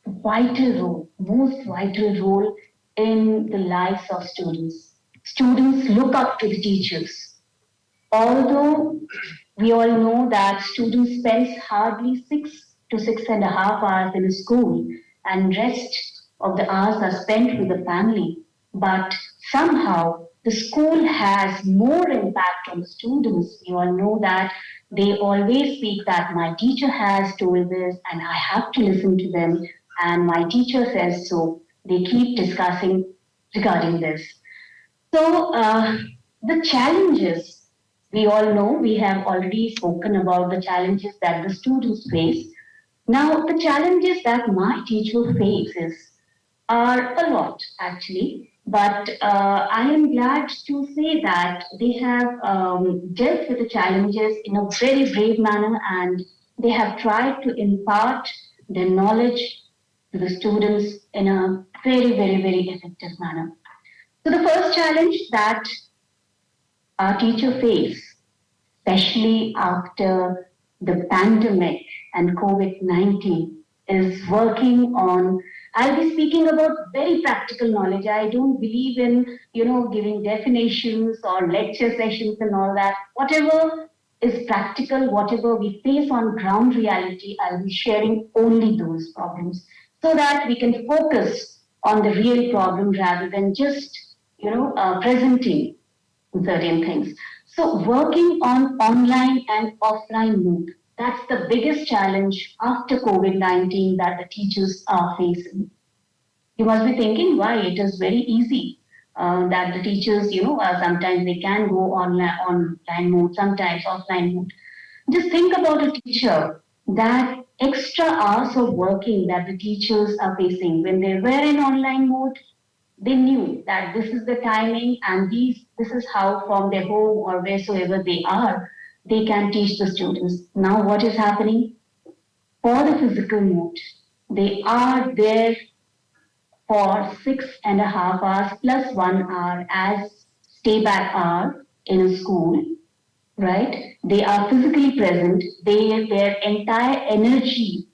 Speaker 5: vital role, most vital role in the lives of students. Students look up to the teachers. Although we all know that students spend hardly 6 to 6.5 hours in a school and rest of the hours are spent with the family, but somehow the school has more impact on the students. We all know that they always speak that my teacher has told this and I have to listen to them and my teacher says so. They keep discussing regarding this. So the challenges, we all know, we have already spoken about the challenges that the students face. Now, the challenges that my teacher faces are a lot actually, but I am glad to say that they have dealt with the challenges in a very brave manner and they have tried to impart their knowledge to the students in a very effective manner. So the first challenge that our teacher face, especially after the pandemic and COVID-19, is working on. I'll be speaking about very practical knowledge. I don't believe in, giving definitions or lecture sessions and all that. Whatever is practical, whatever we face on ground reality, I'll be sharing only those problems so that we can focus on the real problem rather than just, presenting certain things. So working on online and offline mode, that's the biggest challenge after COVID-19 that the teachers are facing. You must be thinking why it is very easy that the teachers, sometimes they can go online mode, sometimes offline mode. Just think about a teacher that extra hours of working that the teachers are facing when they were in online mode. They knew that this is the timing and this is how from their home or wheresoever they are, they can teach the students. Now what is happening? For the physical mode, they are there for 6.5 hours plus 1 hour as stay back hour in a school right? They are physically present. Their entire energy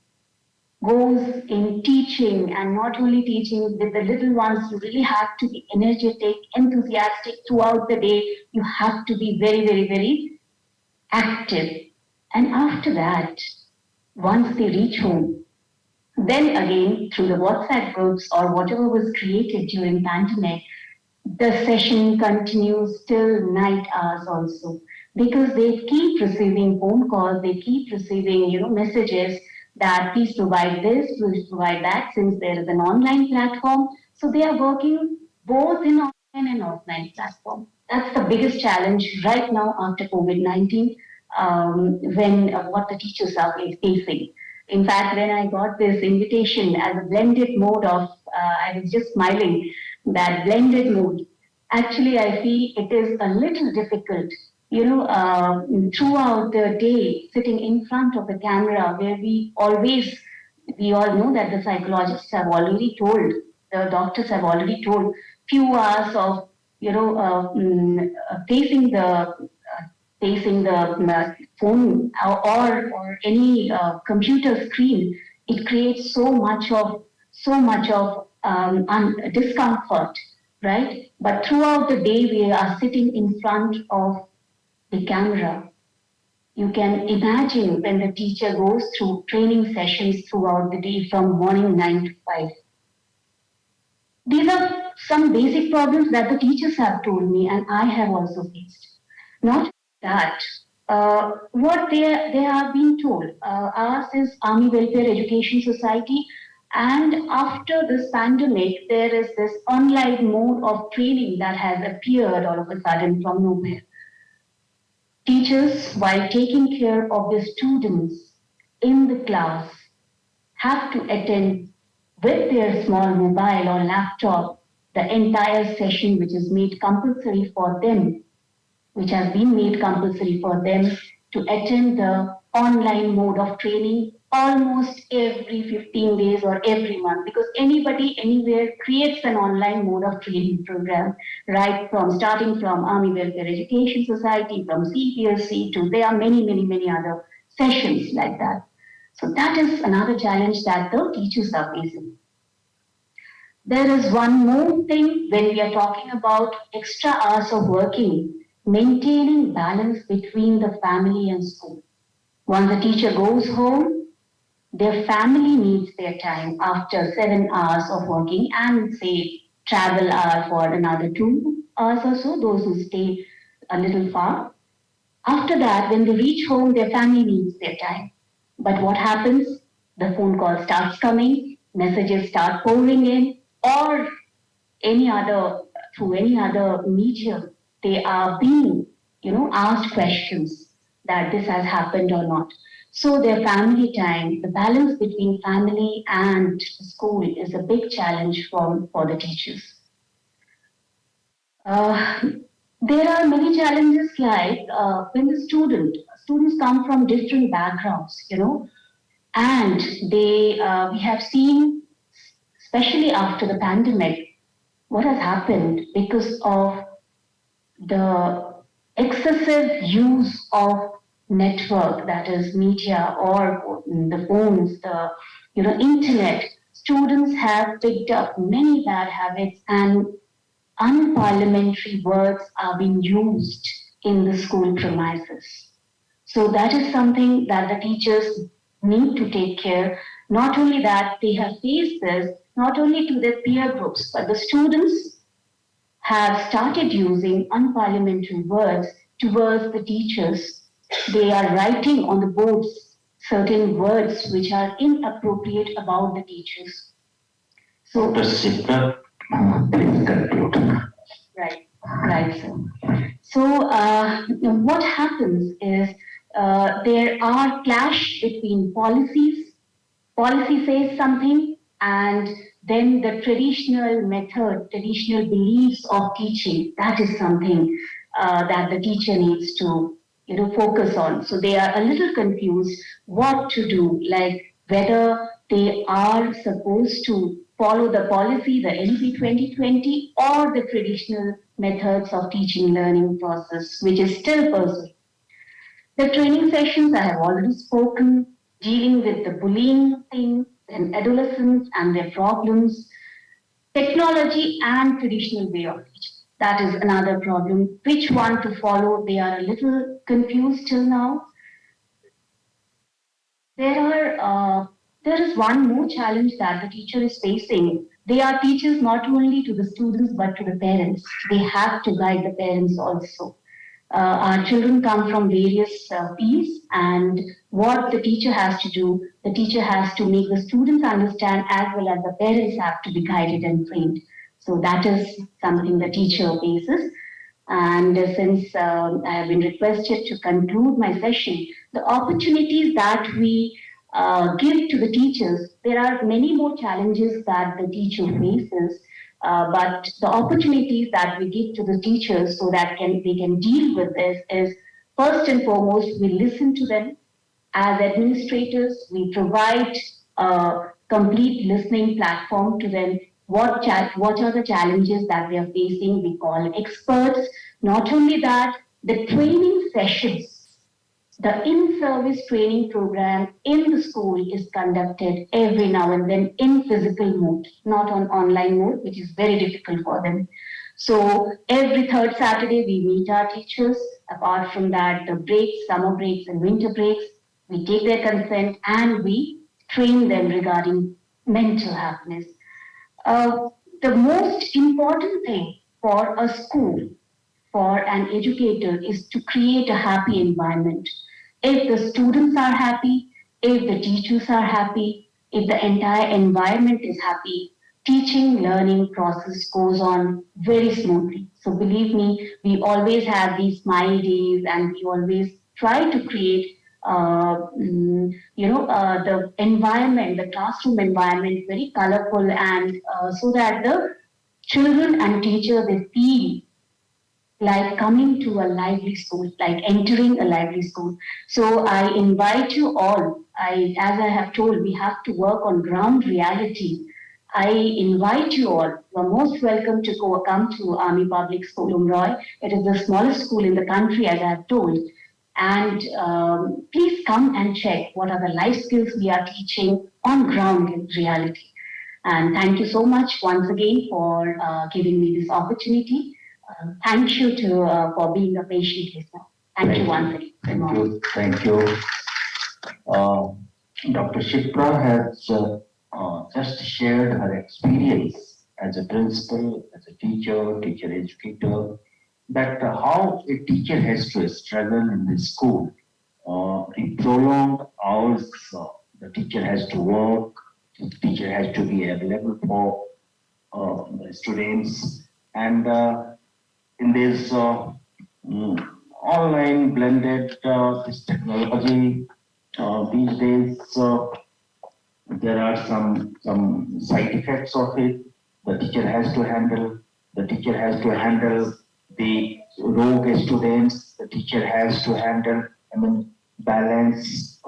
Speaker 5: goes in teaching, and not only teaching with the little ones. You really have to be energetic, enthusiastic throughout the day. You have to be very, very, very active. And after that, once they reach home, then again through the WhatsApp groups or whatever was created during pandemic, the session continues till night hours also, because they keep receiving phone calls, they keep receiving messages that please provide this, please provide that, since there is an online platform. So they are working both in online and offline platform. That's the biggest challenge right now after COVID-19, when what the teachers are facing. In fact, when I got this invitation as a blended mode of, I was just smiling, that blended mode. Actually, I feel it is a little difficult, throughout the day, sitting in front of the camera, where we all know that the psychologists have already told, the doctors have already told, few hours of, facing the phone or any computer screen, it creates so much of discomfort, right? But throughout the day, we are sitting in front of the camera. You can imagine when the teacher goes through training sessions throughout the day from morning 9 to 5. These are some basic problems that the teachers have told me, and I have also faced. Not that, what they have been told. Ours is Army Welfare Education Society, and after this pandemic, there is this online mode of training that has appeared all of a sudden from nowhere. Teachers, while taking care of the students in the class, have to attend with their small mobile or laptop the entire session, which is made compulsory for them, which has been made compulsory for them to attend the online mode of training almost every 15 days or every month, because anybody anywhere creates an online mode of training program, right from starting from Army Welfare Education Society, from CPLC to there are many other sessions like that. So that is another challenge that the teachers are facing. There is one more thing when we are talking about extra hours of working, maintaining balance between the family and school. Once the teacher goes home, their family needs their time after 7 hours of working and say travel hour for another 2 hours or so, those who stay a little far. After that, when they reach home, their family needs their time. But what happens? The phone call starts coming, messages start pouring in, or through any other medium, they are being, asked questions that this has happened or not. So their family time, the balance between family and school is a big challenge for the teachers. There are many challenges like when the students come from different backgrounds, and we have seen, especially after the pandemic, what has happened because of the excessive use of network, that is media or the phones, the internet. Students have picked up many bad habits, and unparliamentary words are being used in the school premises. So that is something that the teachers need to take care. Not only that, they have faced this, not only to their peer groups, but the students have started using unparliamentary words towards the teachers. They are writing on the boards certain words which are inappropriate about the teachers. So, please conclude. Right, sir. So, what happens is there are clash between policies. Policy says something, and then the traditional method, traditional beliefs of teaching, that is something that the teacher needs to, focus on. So they are a little confused what to do, like whether they are supposed to follow the policy, the NP 2020, or the traditional methods of teaching learning process, which is still pursuing.
Speaker 1: The training sessions I have already spoken, dealing with the bullying thing, and adolescents and their problems, technology and traditional way of teaching. That is another problem. Which one to follow? They are a little confused till now. There is one more challenge that the teacher is facing. They are teachers not only to the students but to the parents. They have to guide the parents also. Our children come from various fields, and what the teacher has to do, the teacher has to make the students understand as well as the parents have to be guided and trained. So that is something the teacher faces. And since I have been requested to conclude my session, the opportunities that we give to the teachers, there are many more challenges that the teacher faces, but the opportunities that we give to the teachers so that they can deal with this is first and foremost, we listen to them. As administrators, we provide a complete listening platform to them. What are the challenges that they are facing? We call experts. Not only that, the training sessions, the in-service training program in the school is conducted every now and then in physical mode, not on online mode, which is very difficult for them. So every third Saturday we meet our teachers. Apart from that, the breaks, summer breaks and winter breaks, we take their consent and we train them regarding mental happiness. The most important thing for a school, for an educator, is to create a happy environment. If the students are happy, if the teachers are happy, if the entire environment is happy, teaching learning process goes on very smoothly. So believe me, we always have these smile days and we always try to create the environment, the classroom environment very colorful and so that the children and teacher they feel like coming to a lively school, like entering a lively school. So I invite you all, as I have told, we have to work on ground reality. I invite you all, you are most welcome to come to Army Public School, Umroy. It is the smallest school in the country, as I have told. And please come and check what are the life skills we are teaching on ground reality. And thank you so much once again for giving me this opportunity. Thank you for being a patient listener. Thank you once again.
Speaker 2: Thank you. Dr. Shipra has just shared her experience as a principal, as a teacher, teacher educator, that how a teacher has to struggle in the school. In prolonged hours, the teacher has to work, the teacher has to be available for the students, and in this online blended this technology these days, there are some side effects of it. The teacher has to handle. The teacher has to handle the rogue students. The teacher has to handle. Balance,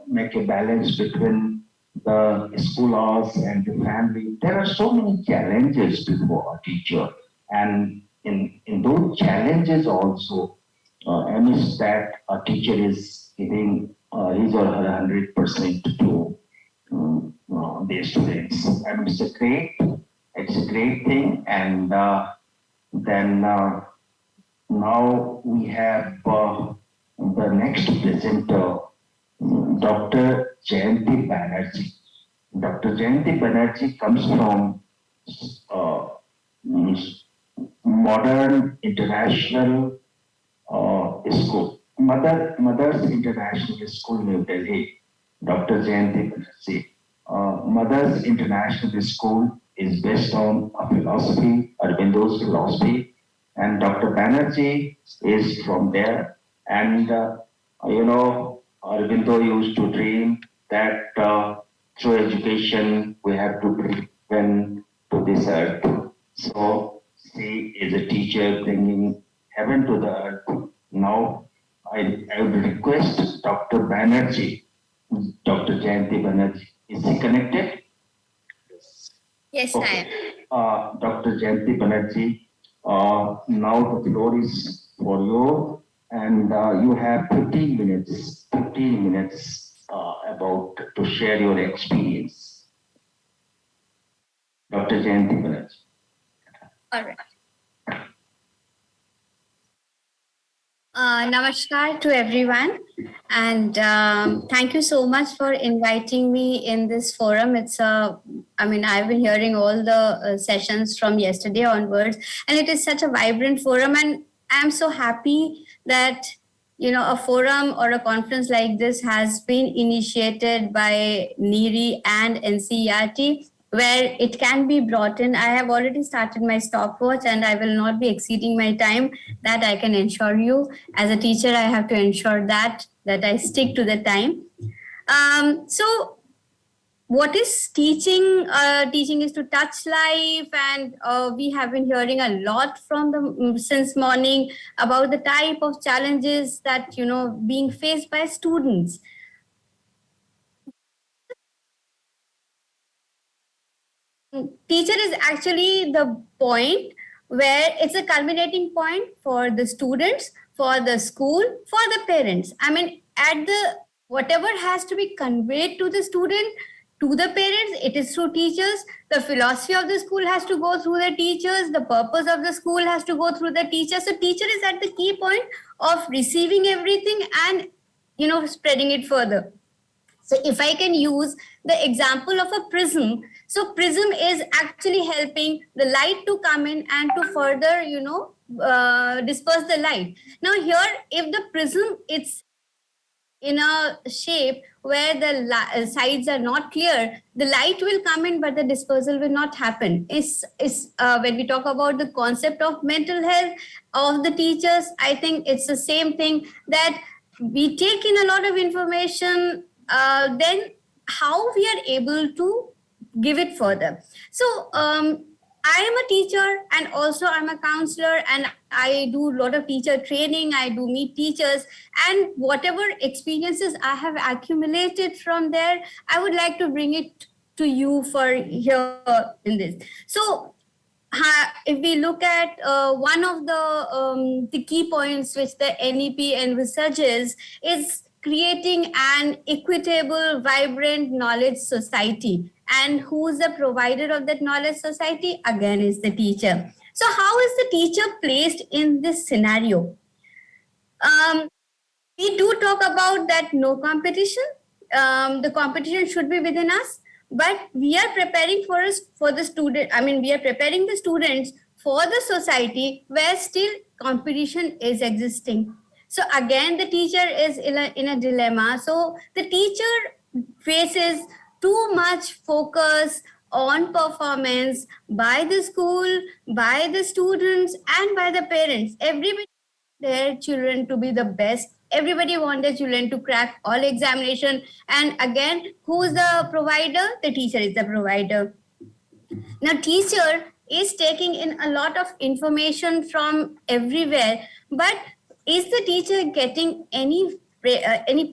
Speaker 2: make a balance between the school hours and the family. There are so many challenges before a teacher, and in those challenges also, amidst that, a teacher is giving his or her 100% to their students, and it's a great thing. And then now we have the next presenter, Dr. Jayanti Banerjee. Dr. Jayanti Banerjee comes from Modern International School, Mother's International School, New Delhi. Dr. Jayanti Banerjee. Mother's International School is based on a philosophy, Arbindo's philosophy, and Dr. Banerjee is from there. And Arvindo used to dream that through education we have to bring heaven to this earth. So she is a teacher bringing heaven to the earth. Now I would request Dr. Banerjee, Dr. Jayanti Banerjee. Is he connected?
Speaker 6: Yes,
Speaker 2: Okay.
Speaker 6: I am.
Speaker 2: Dr. Jayanti Banerjee, now the floor is for you And you have 15 minutes about to share your experience. Dr. Jayanti Banerjee.
Speaker 6: All right. Namaskar to everyone, and thank you so much for inviting me in this forum. I've been hearing all the sessions from yesterday onwards, and it is such a vibrant forum, and I'm so happy that a forum or a conference like this has been initiated by NEERI and NCERT, where it can be brought in. I have already started my stopwatch, and I will not be exceeding my time. That I can ensure you. As a teacher, I have to ensure that I stick to the time. So what is teaching? Teaching is to touch life, and we have been hearing a lot from the since morning about the type of challenges that being faced by students. Teacher is actually the point where it's a culminating point for the students, for the school, for the parents. I mean, at the whatever has to be conveyed to the student, to the parents, it is through teachers. The philosophy of the school has to go through the teachers. The purpose of the school has to go through the teachers. So teacher is at the key point of receiving everything and spreading it further. So if I can use the example of a prism, so prism is actually helping the light to come in and to further, disperse the light. Now here, if the prism it's in a shape where the sides are not clear, the light will come in, but the dispersal will not happen. When we talk about the concept of mental health of the teachers, I think it's the same thing that we take in a lot of information, then how we are able to give it further. So I am a teacher and also I'm a counselor, and I do a lot of teacher training. I do meet teachers, and whatever experiences I have accumulated from there, I would like to bring it to you for here in this. So if we look at one of the key points which the NEP envisages is creating an equitable, vibrant knowledge society. And who is the provider of that knowledge society? Again, is the teacher. So how is the teacher placed in this scenario? We do talk about that no competition. The competition should be within us, but we are preparing for the student. I mean, we are preparing the students for the society where still competition is existing. So again, the teacher is in a dilemma. So the teacher faces too much focus on performance by the school, by the students, and by the parents. Everybody wants their children to be the best. Everybody wants their children to crack all examination. And again, who is the provider? The teacher is the provider. Now, teacher is taking in a lot of information from everywhere, but is the teacher getting any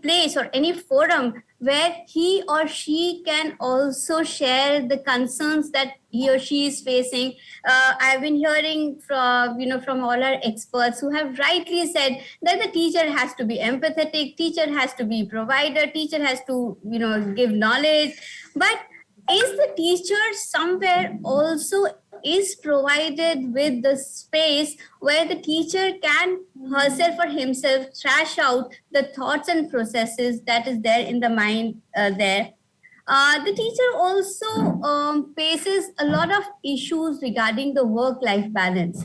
Speaker 6: place or any forum where he or she can also share the concerns that he or she is facing? I've been hearing from all our experts who have rightly said that the teacher has to be empathetic, teacher has to be provider, teacher has to give knowledge, but is the teacher somewhere also is provided with the space where the teacher can herself or himself thrash out the thoughts and processes that is there in the mind there. The teacher also faces a lot of issues regarding the work-life balance.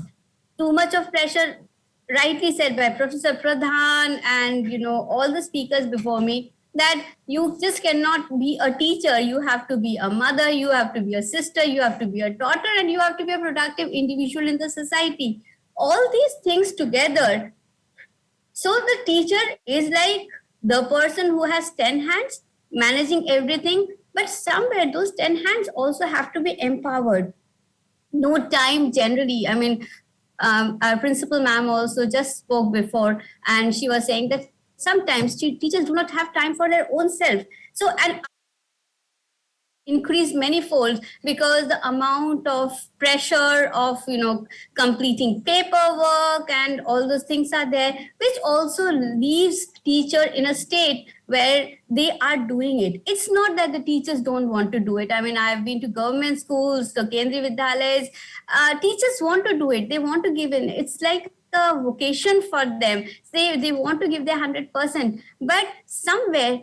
Speaker 6: Too much of pressure, rightly said by Professor Pradhan and all the speakers before me, that you just cannot be a teacher. You have to be a mother, you have to be a sister, you have to be a daughter, and you have to be a productive individual in the society. All these things together. So the teacher is like the person who has 10 hands managing everything, but somewhere those 10 hands also have to be empowered. No time generally. I mean, our principal ma'am also just spoke before, and she was saying that sometimes teachers do not have time for their own self. So, and increase manifold, because the amount of pressure of completing paperwork and all those things are there, which also leaves teacher in a state where they are doing it. It's not that the teachers don't want to do it. I mean, I've been to government schools, the Kendriya Vidyalayas. Teachers want to do it. They want to give in. It's like a vocation for them. They want to give their 100%. But somewhere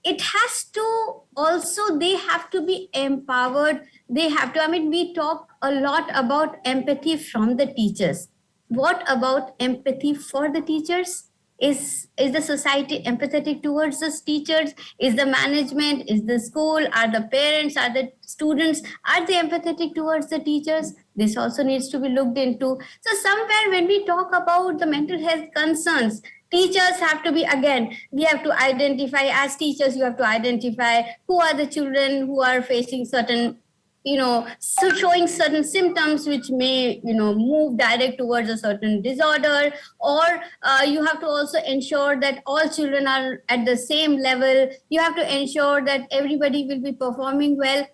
Speaker 6: it has to also, they have to be empowered. They have to, I mean, we talk a lot about empathy from the teachers. What about empathy for the teachers? Is the society empathetic towards the teachers? Is the management, is the school, are the parents, are the students, are they empathetic towards the teachers? This also needs to be looked into. So somewhere when we talk about the mental health concerns, teachers have to be, again, we have to identify, as teachers, you have to identify who are the children who are facing certain, so showing certain symptoms which may, move direct towards a certain disorder, or you have to also ensure that all children are at the same level. You have to ensure that everybody will be performing well.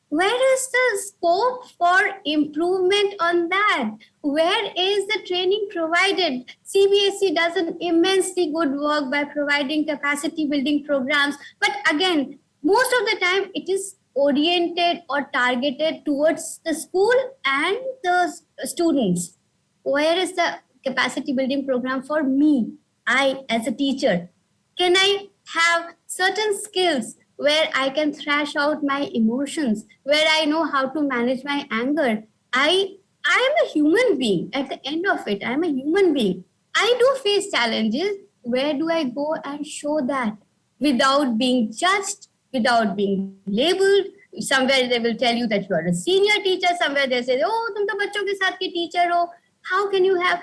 Speaker 6: Where is the scope for improvement on that? Where is the training provided? CBSE does an immensely good work by providing capacity building programs. But again, most of the time it is oriented or targeted towards the school and the students. Where is the capacity building program for me? I, as a teacher, can I have certain skills where I can thrash out my emotions, where I know how to manage my anger? I am a human being. At the end of it, I'm a human being. I do face challenges. Where do I go and show that without being judged, without being labeled? Somewhere they will tell you that you are a senior teacher. Somewhere they say, oh, tum to bachcho ke saath ki teacher ho. How can you have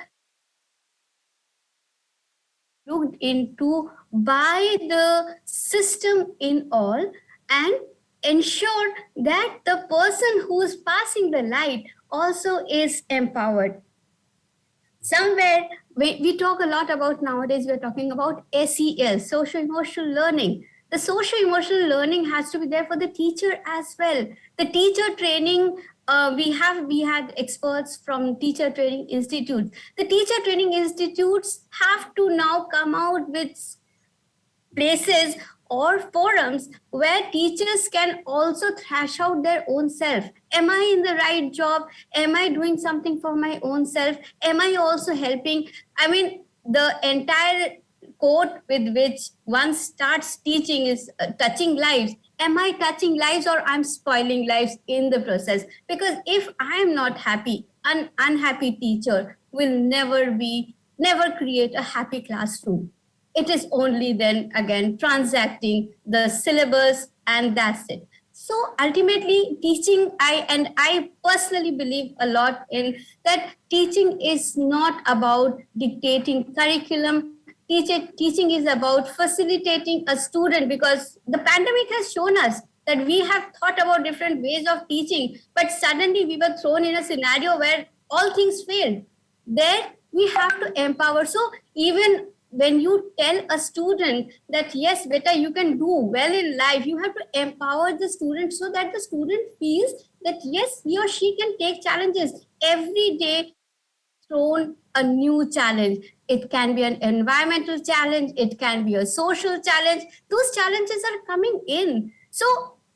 Speaker 6: looked into by the system in all and ensure that the person who is passing the light also is empowered? Somewhere we talk a lot about, nowadays we're talking about SEL, social emotional learning. The social emotional learning has to be there for the teacher as well. The teacher training, we had experts from teacher training institutes. The teacher training institutes have to now come out with places or forums where teachers can also thrash out their own self. Am I in the right job? Am I doing something for my own self? Am I also helping? I mean, the entire quote with which one starts teaching is touching lives. Am I touching lives or I'm spoiling lives in the process? Because if I'm not happy, an unhappy teacher will never create a happy classroom. It is only then again transacting the syllabus and that's it. So ultimately teaching, I personally believe a lot in that. Teaching is not about dictating curriculum. Teaching is about facilitating a student, because the pandemic has shown us that we have thought about different ways of teaching, but suddenly we were thrown in a scenario where all things failed. There we have to empower. So even when you tell a student that yes, beta, you can do well in life, you have to empower the student so that the student feels that yes, he or she can take challenges. Every day thrown a new challenge. It can be an environmental challenge, it can be a social challenge. Those challenges are coming in. So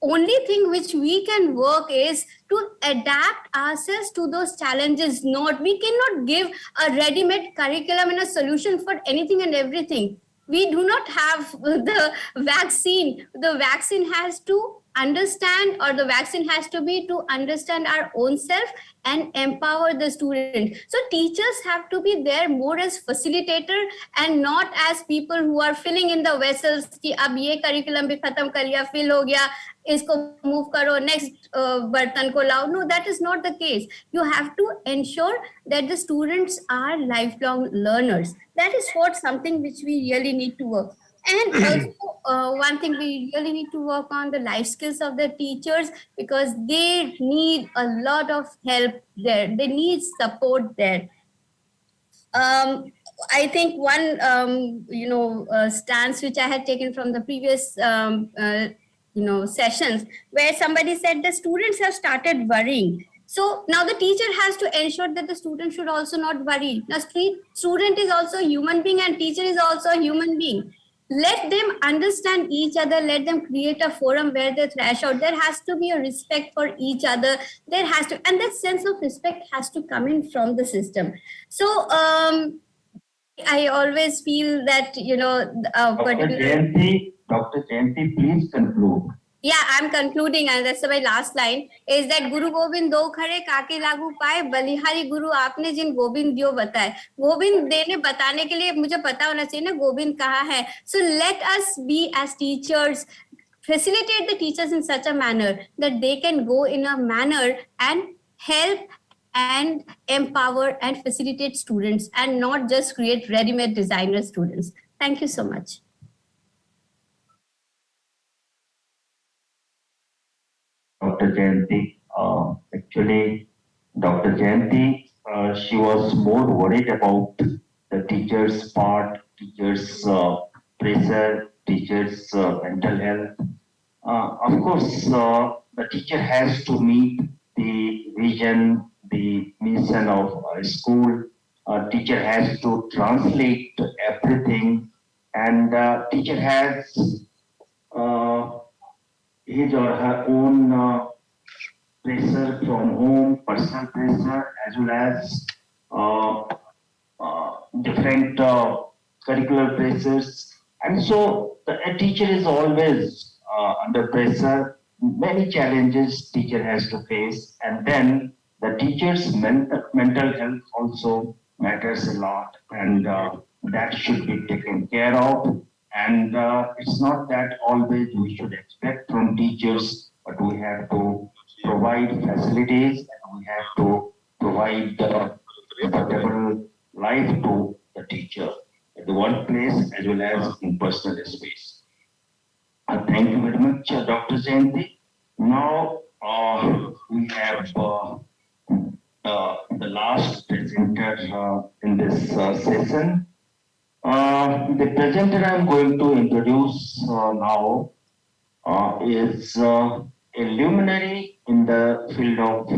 Speaker 6: only thing which we can work is to adapt ourselves to those challenges. We cannot give a ready-made curriculum and a solution for anything and everything. We do not have the vaccine. The vaccine has to understand, or the vaccine has to be to understand our own self and empower the student. So teachers have to be there more as facilitator and not as people who are filling in the vessels ki ab ye curriculum bhi khatam kar liya, fill ho gaya, isko move karo, next bartan ko lao. No, that is not the case. You have to ensure that the students are lifelong learners. That is what something which we really need to work. And also one thing we really need to work on, the life skills of the teachers, because they need a lot of help there. They need support there. I think one, stance which I had taken from the previous sessions where somebody said the students have started worrying. So now the teacher has to ensure that the student should also not worry. Now student is also a human being and teacher is also a human being. Let them understand each other. Let them create a forum where they thrash out. There has to be a respect for each other. There has to, and that sense of respect has to come in from the system. So I always feel that,
Speaker 2: Dr. Jayanti, please conclude.
Speaker 6: Yeah, I'm concluding, and that's my last line, is that Guru Gobind do khare kaake lagu paye, balihari Guru aapne jin Gobind diyo bataye. Gobind dene batane ke liye mujhe pata hona chahiye na Gobind kaha hai. So let us be as teachers, facilitate the teachers in such a manner that they can go in a manner and help and empower and facilitate students and not just create ready-made designer students. Thank you so much.
Speaker 2: Dr. Jayanti, actually, Dr. Jayanti, she was more worried about the teachers' part, teachers' pressure, teachers' mental health. Of course, the teacher has to meet the vision, the mission of a school. Teacher has to translate everything, and teacher has his or her own pressure from home, personal pressure, as well as different curricular pressures. And so a teacher is always under pressure. Many challenges teacher has to face, and then the teacher's mental health also matters a lot, and that should be taken care of. And it's not that always we should expect from teachers, but we have to provide facilities and we have to provide comfortable life to the teacher at the workplace as well as in personal space. Thank you very much, Dr. Jayanti. Now we have the last presenter in this session. The presenter I'm going to introduce now is a luminary in the field of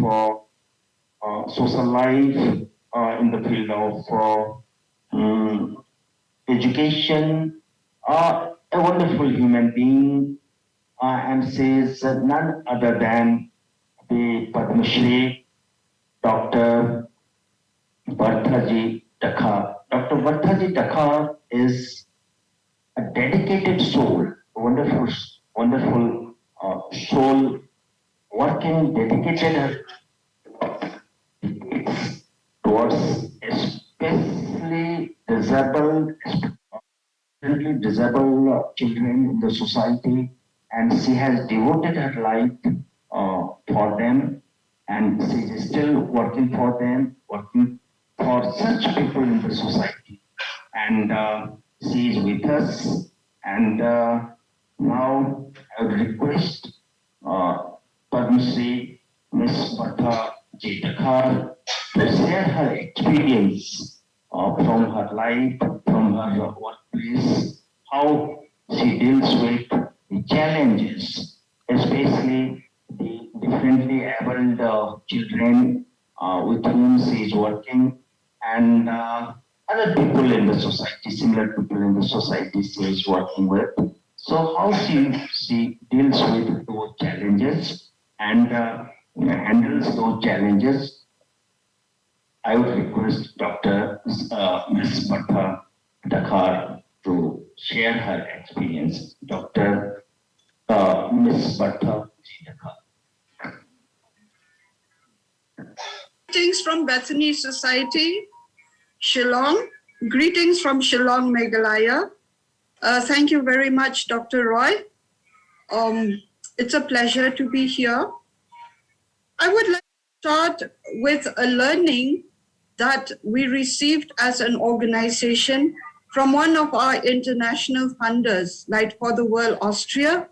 Speaker 2: social life, in the field of education, a wonderful human being, and says none other than the Padma Shri Dr. Barthaji Dakhar. Dr. Barthaji Dakhar is a dedicated soul, a wonderful soul, working dedicated towards especially disabled children in the society, and she has devoted her life for them, and she is still working for them, working for such people in the society. And she is with us, and now I would request Padma Shri Ms. Bartha Ji Dakhar to share her experience from her life, from her workplace, how she deals with the challenges, especially the differently abled children with whom she is working, and other people in the society, similar people in the society she is working with. So how she deals with those challenges and handles those challenges. I would request Dr. Ms. Bartha Dakhar to share her experience. Dr. Ms. Bartha Dakhar.
Speaker 7: Greetings from Bethany Society, Shillong. Greetings from Shillong, Meghalaya. Thank you very much, Dr. Roy. It's a pleasure to be here. I would like to start with a learning that we received as an organization from one of our international funders, Light for the World Austria,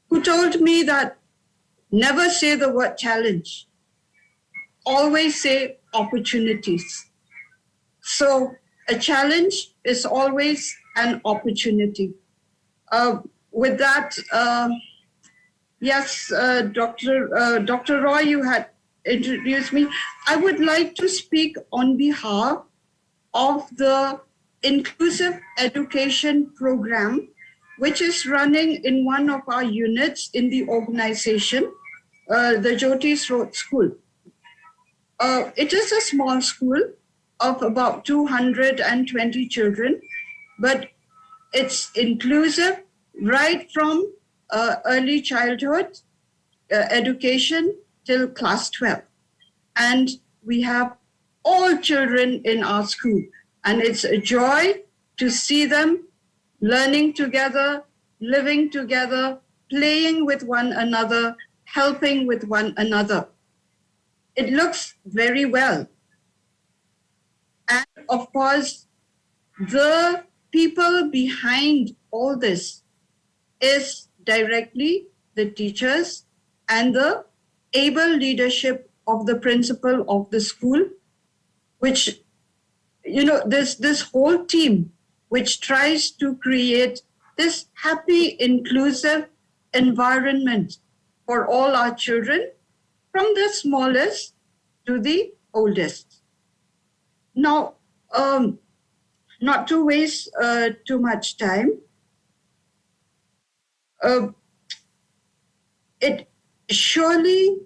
Speaker 7: who told me that never say the word challenge, always say opportunities. So a challenge is always an opportunity. With that, Yes, Dr. Roy, you had introduced me. I would like to speak on behalf of the Inclusive Education Program, which is running in one of our units in the organization, the Jyoti's Road School. It is a small school of about 220 children, but it's inclusive right from early childhood education till class 12. And we have all children in our school. And it's a joy to see them learning together, living together, playing with one another, helping with one another. It looks very well. And of course, the people behind all this is directly the teachers and the able leadership of the principal of the school, which, this whole team which tries to create this happy, inclusive environment for all our children, from the smallest to the oldest. Now, not to waste too much time, it surely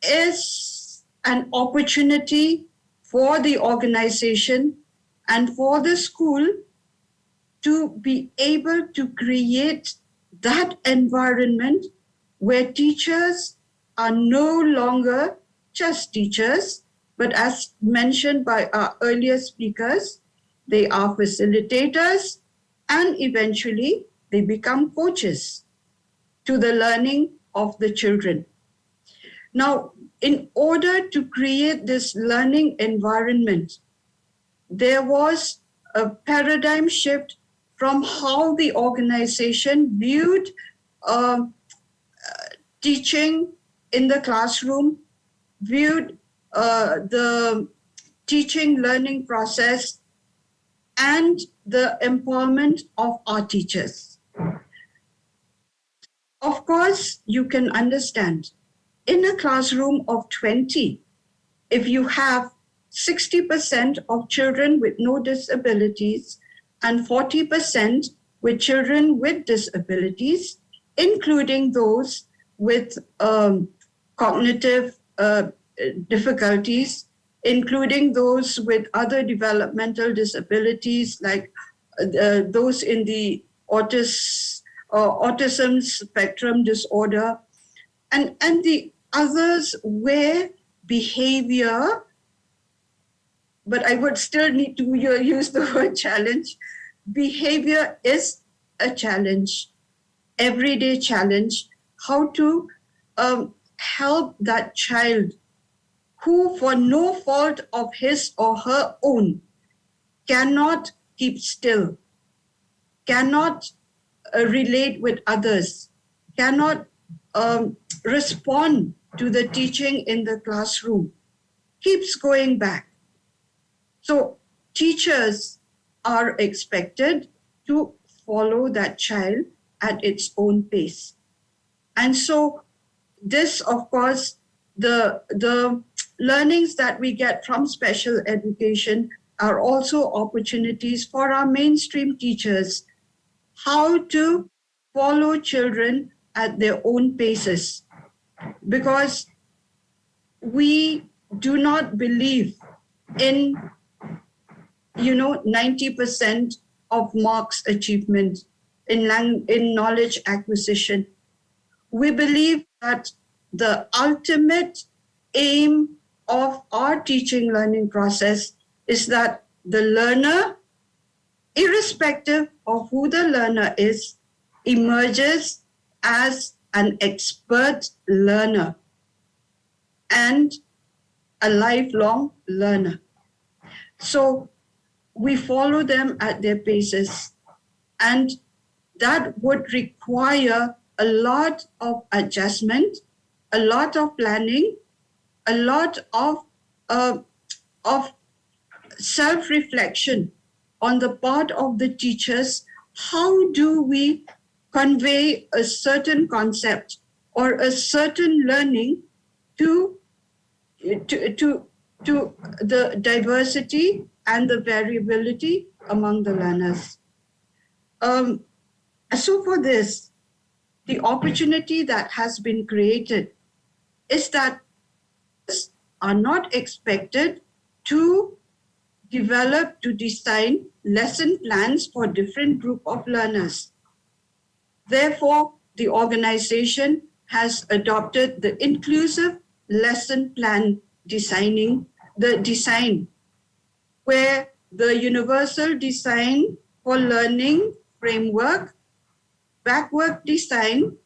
Speaker 7: is an opportunity for the organization and for the school to be able to create that environment where teachers are no longer just teachers, but as mentioned by our earlier speakers, they are facilitators and eventually they become coaches to the learning of the children. Now, in order to create this learning environment, there was a paradigm shift from how the organization viewed teaching in the classroom, viewed the teaching learning process and the empowerment of our teachers. Of course, you can understand, in a classroom of 20, if you have 60% of children with no disabilities and 40% with children with disabilities, including those with cognitive difficulties, including those with other developmental disabilities like those in the autism spectrum disorder, and the others where behavior, but I would still need to use the word challenge. Behavior is a challenge, everyday challenge, how to help that child who, for no fault of his or her own, cannot keep still, cannot relate with others, cannot respond to the teaching in the classroom, keeps going back. So teachers are expected to follow that child at its own pace. And so this, of course, the learnings that we get from special education are also opportunities for our mainstream teachers how to follow children at their own paces, because we do not believe in 90% of marks achievement in knowledge acquisition. We believe that the ultimate aim of our teaching learning process is that the learner, irrespective of who the learner is, emerges as an expert learner and a lifelong learner. So we follow them at their paces, and that would require a lot of adjustment, a lot of planning, a lot of self-reflection on the part of the teachers. How do we convey a certain concept or a certain learning to the diversity and the variability among the learners. So for this, the opportunity that has been created is that are not expected to develop, to design lesson plans for different group of learners. Therefore, the organization has adopted the inclusive lesson plan design, where the universal design for learning framework, backward design,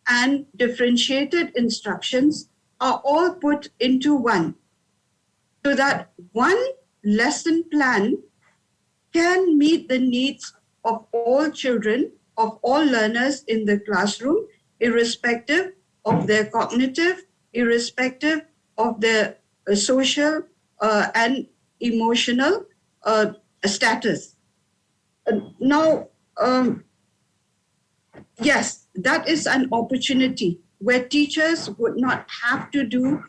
Speaker 7: and differentiated instructions are all put into one, so that one lesson plan can meet the needs of all children, of all learners in the classroom, irrespective of their cognitive, irrespective of their social and emotional status. Now, yes, that is an opportunity where teachers would not have to do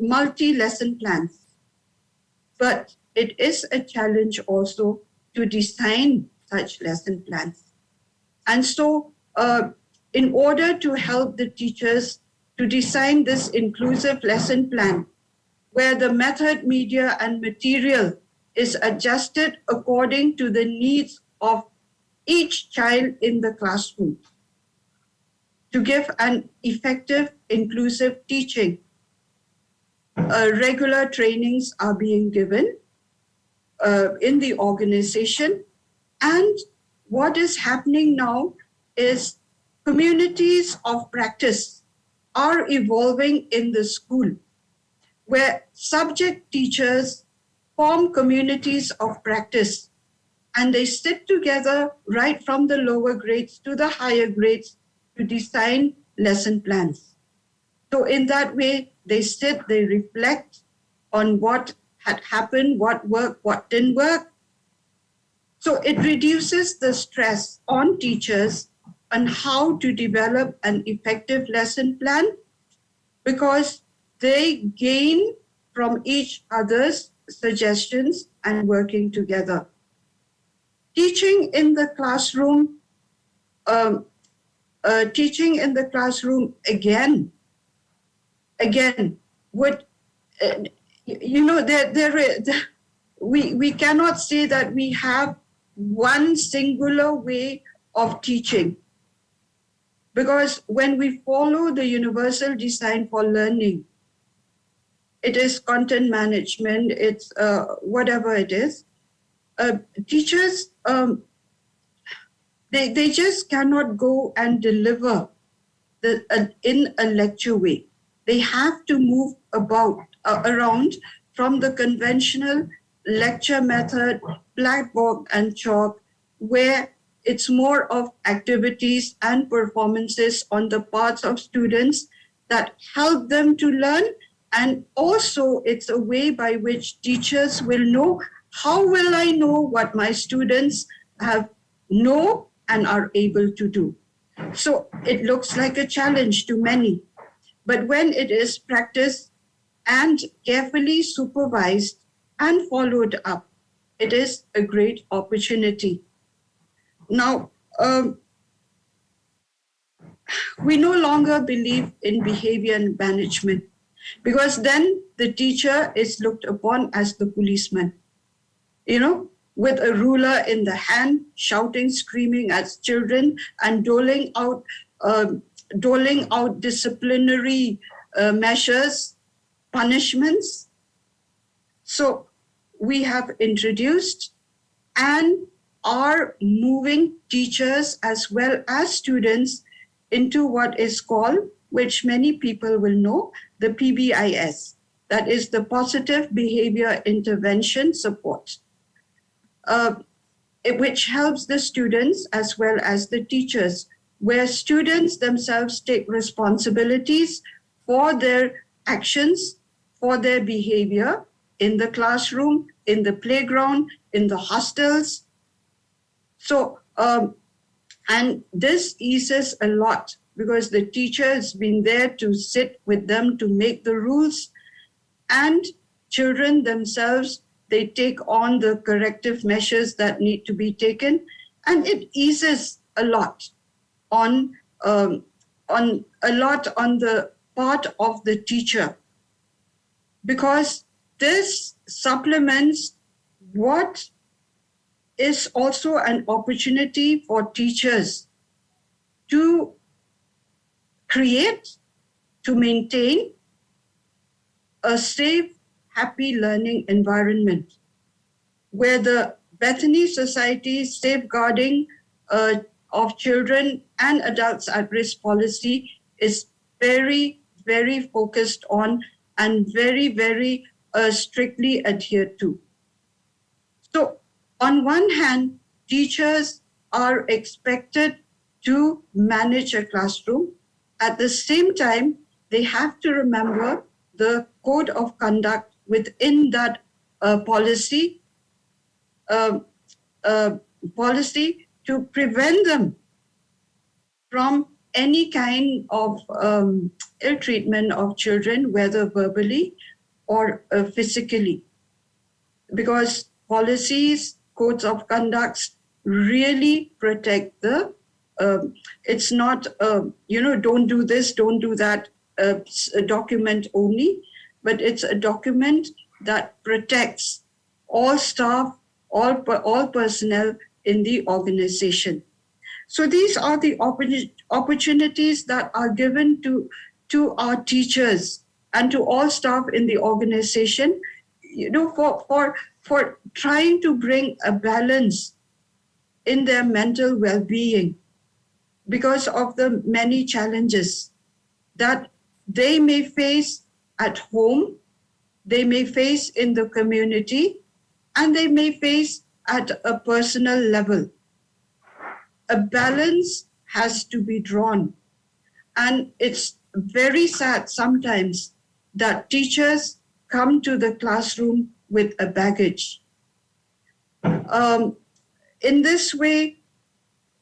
Speaker 7: multi-lesson plans. But it is a challenge also to design such lesson plans. And so in order to help the teachers to design this inclusive lesson plan, where the method, media, and material is adjusted according to the needs of each child in the classroom, to give an effective inclusive teaching. Regular trainings are being given in the organization. And what is happening now is communities of practice are evolving in the school, where subject teachers form communities of practice, and they sit together right from the lower grades to the higher grades to design lesson plans. So in that way, they sit, they reflect on what had happened, what worked, what didn't work. So it reduces the stress on teachers on how to develop an effective lesson plan, because they gain from each other's suggestions and working together. Teaching in the classroom, again would, we cannot say that we have one singular way of teaching, because when we follow the universal design for learning, it is content management, it's whatever it is, teachers, they just cannot go and deliver in a lecture way. They have to move around from the conventional lecture method, blackboard and chalk, where it's more of activities and performances on the parts of students that help them to learn. And also it's a way by which teachers will know, how will I know what my students know and are able to do? So it looks like a challenge to many. But when it is practiced and carefully supervised and followed up, it is a great opportunity. Now, we no longer believe in behavior management, because then the teacher is looked upon as the policeman, with a ruler in the hand, shouting, screaming at children, and doling out disciplinary measures, punishments. So we have introduced and are moving teachers as well as students into what is called, which many people will know, the PBIS, that is the Positive Behavior Intervention Support, which helps the students as well as the teachers, where students themselves take responsibilities for their actions, for their behavior in the classroom, in the playground, in the hostels. So, and this eases a lot because the teacher has been there to sit with them to make the rules, and children themselves, they take on the corrective measures that need to be taken, and it eases a lot on the part of the teacher, because this supplements what is also an opportunity for teachers to create, to maintain a safe, happy learning environment where the Bethany Society safeguarding of children and adults at risk policy is very, very focused on and very, very strictly adhered to. So on one hand, teachers are expected to manage a classroom. At the same time, they have to remember the code of conduct within that policy to prevent them from any kind of ill treatment of children, whether verbally or physically. Because policies, codes of conduct really protect the, it's not, don't do this, don't do that, a document only, but it's a document that protects all staff, all personnel in the organization. So these are the opportunities that are given to our teachers and to all staff in the organization, for trying to bring a balance in their mental well-being because of the many challenges that they may face at home, they may face in the community, and they may face at a personal level. A balance has to be drawn. And it's very sad sometimes that teachers come to the classroom with a baggage. In this way,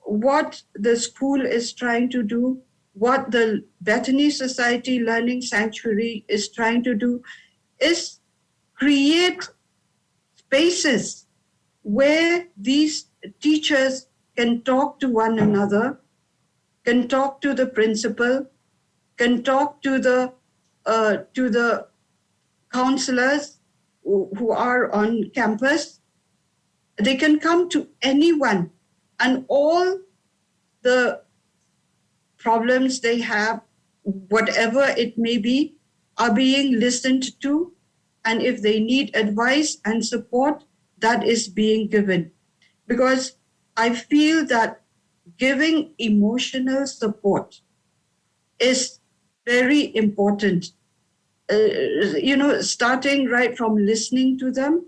Speaker 7: what the school is trying to do, what the Bethany Society Learning Sanctuary is trying to do, is create spaces where these teachers can talk to one another, can talk to the principal, can talk to the counselors who are on campus. They can come to anyone, and all the problems they have, whatever it may be, are being listened to. And if they need advice and support, that is being given. Because I feel that giving emotional support is very important. Starting right from listening to them,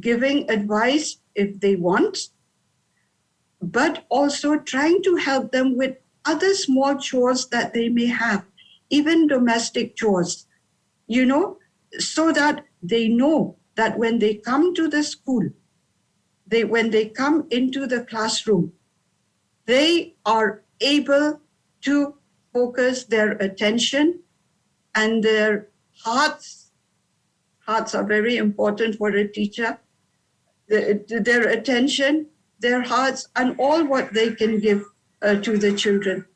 Speaker 7: giving advice if they want, but also trying to help them with other small chores that they may have, even domestic chores, so that they know that when they come to the school, when they come into the classroom, they are able to focus their attention and their hearts. Hearts are very important for a teacher. Their attention, their hearts, and all what they can give to the children.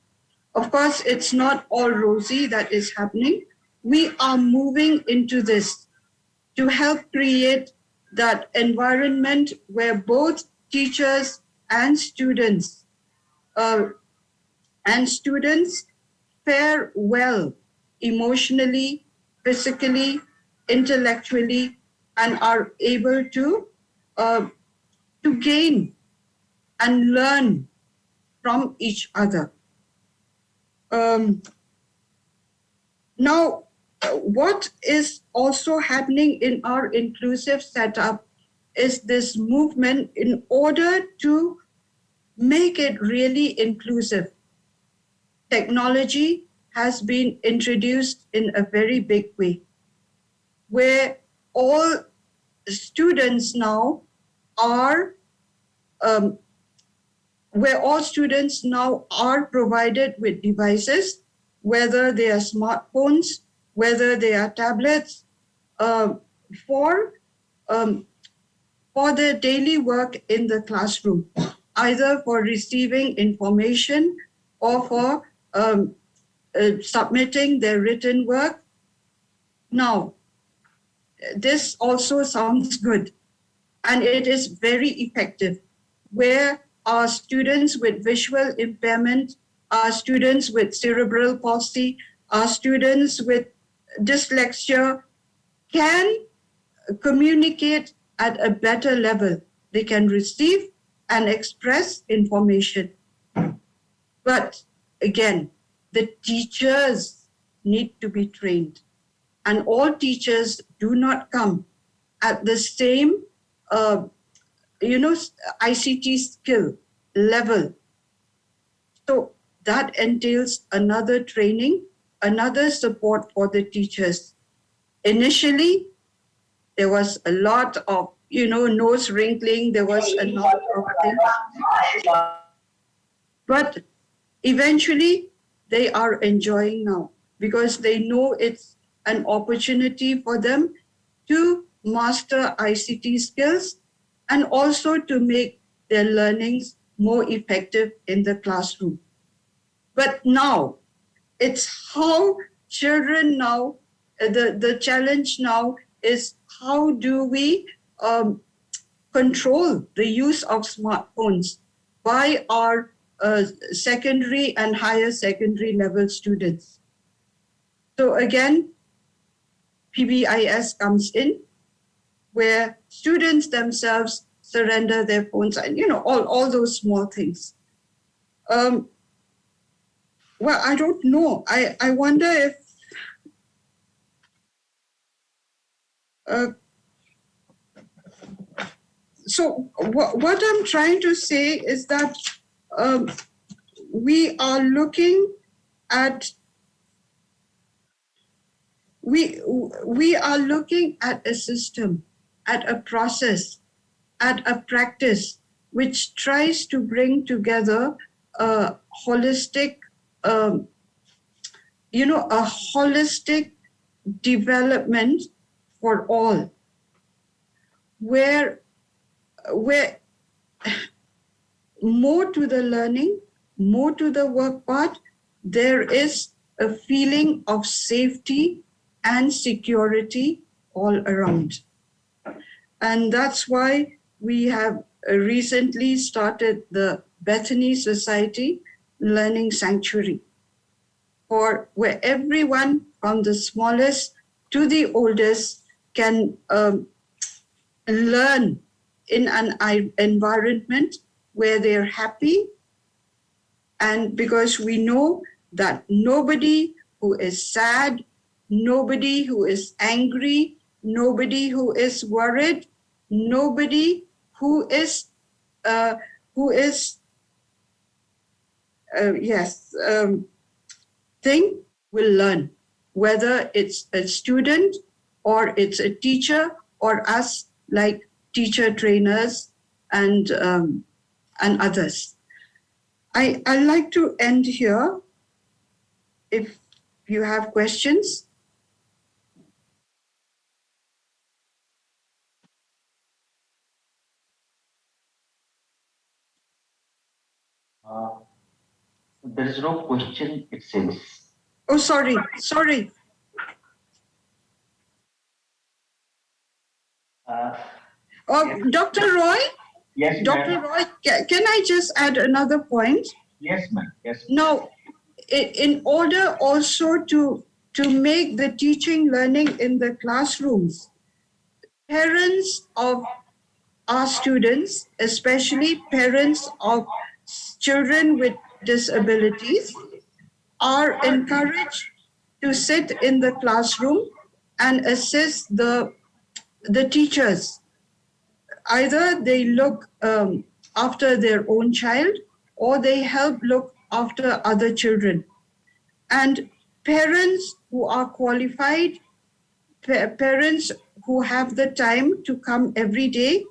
Speaker 7: Of course, it's not all rosy that is happening. We are moving into this to help create that environment where both teachers and students fare well emotionally, physically, intellectually, and are able to gain and learn from each other. Now, what is also happening in our inclusive setup is this movement in order to make it really inclusive. Technology has been introduced in a very big way, where all students now are where all students now are provided with devices, whether they are smartphones, whether they are tablets, uh, for their daily work in the classroom, either for receiving information or for submitting their written work. Now, this also sounds good, and it is very effective, where our students with visual impairment, our students with cerebral palsy, our students with dyslexia can communicate at a better level. They can receive and express information. But again, the teachers need to be trained, and all teachers do not come at the same ICT skill level. So that entails another training, another support for the teachers. Initially, there was a lot of, nose wrinkling, there was a lot of things. But eventually, they are enjoying now because they know it's an opportunity for them to master ICT skills and also to make their learnings more effective in the classroom. But now, it's how children now, the challenge now is how do we control the use of smartphones by our secondary and higher secondary level students. So again, PBIS comes in, where students themselves surrender their phones and, all those small things. Well, I don't know. I wonder if so what I'm trying to say is that we are looking at we are looking at a system, at a process, at a practice which tries to bring together a holistic, a holistic development for all, where more to the learning, more to the work part, there is a feeling of safety and security all around. And that's why we have recently started the Bethany Society Learning Sanctuary, for where everyone from the smallest to the oldest can learn in an environment where they're happy. And because we know that nobody who is sad, nobody who is angry, nobody who is worried, nobody who is thing will learn, whether it's a student or it's a teacher or us like teacher trainers and others. I'd like to end here. If you have questions.
Speaker 2: There is no question, it seems.
Speaker 7: Oh, sorry. Dr. Roy?
Speaker 2: Yes,
Speaker 7: Dr. Roy, can I just add another point?
Speaker 2: Yes, ma'am. Yes.
Speaker 7: Now, in order also to make the teaching learning in the classrooms, parents of our students, especially parents of children with disabilities, are encouraged to sit in the classroom and assist the teachers. Either they look after their own child or they help look after other children. And parents who are qualified, parents who have the time to come every day,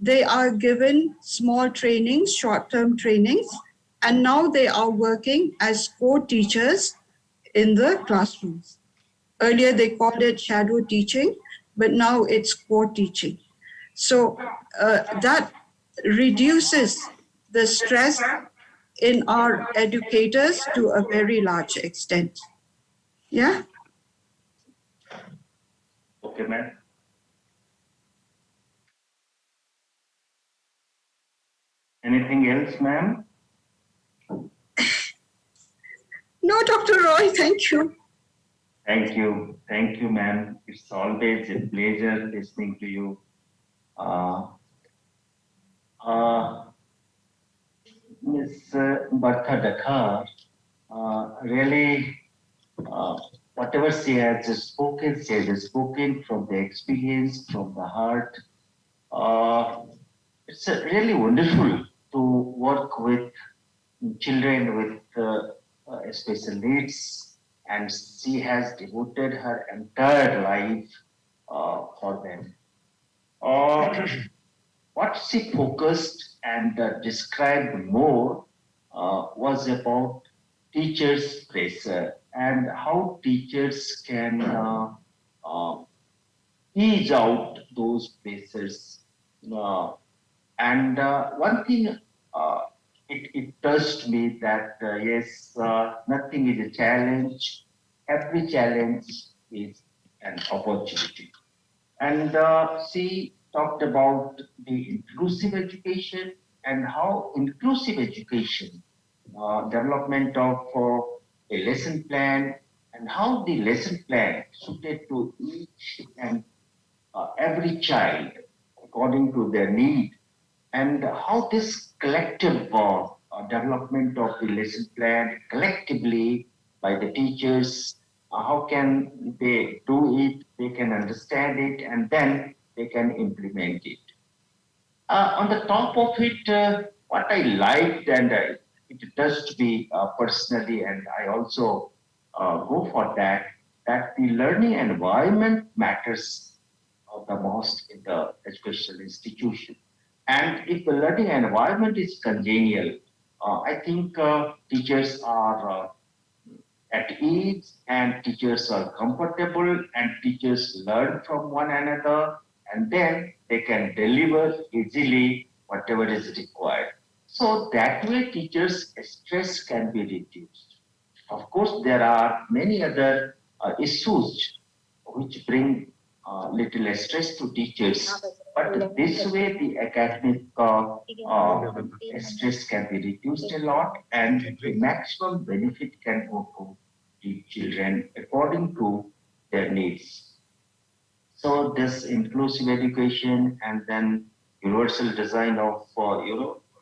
Speaker 7: they are given small trainings, short-term trainings, and now they are working as co-teachers in the classrooms. Earlier they called it shadow teaching, but now it's co-teaching. So that reduces the stress in our educators to a very large extent. Yeah.
Speaker 2: Okay, ma'am. Anything else, ma'am?
Speaker 7: No, Dr. Roy, thank you.
Speaker 2: Thank you, ma'am. It's always a pleasure listening to you. Uh, uh, Ms. Bertha Dakhar, really, whatever she has spoken from the experience, from the heart. Uh, it's really wonderful to work with children with special needs, and she has devoted her entire life for them. Uh, what she focused and described more was about teachers' pressure and how teachers can ease out those pressures. Uh, and one thing, it touched me that yes, nothing is a challenge. Every challenge is an opportunity. And she talked about the inclusive education and how inclusive education, development of a lesson plan, and how the lesson plan suited to each and every child according to their need, and how this collective development of the lesson plan collectively by the teachers, how can they do it, they can understand it, and then they can implement it. On the top of it, what I liked and it touched me personally, and I also go for that, that the learning environment matters the most in the educational institution. And if the learning environment is congenial, I think teachers are at ease and teachers are comfortable and teachers learn from one another, and then they can deliver easily whatever is required. So that way teachers' stress can be reduced. Of course, there are many other issues which bring little stress to teachers, but this way the academic stress can be reduced a lot and the maximum benefit can go to the children according to their needs. So this inclusive education and then universal design of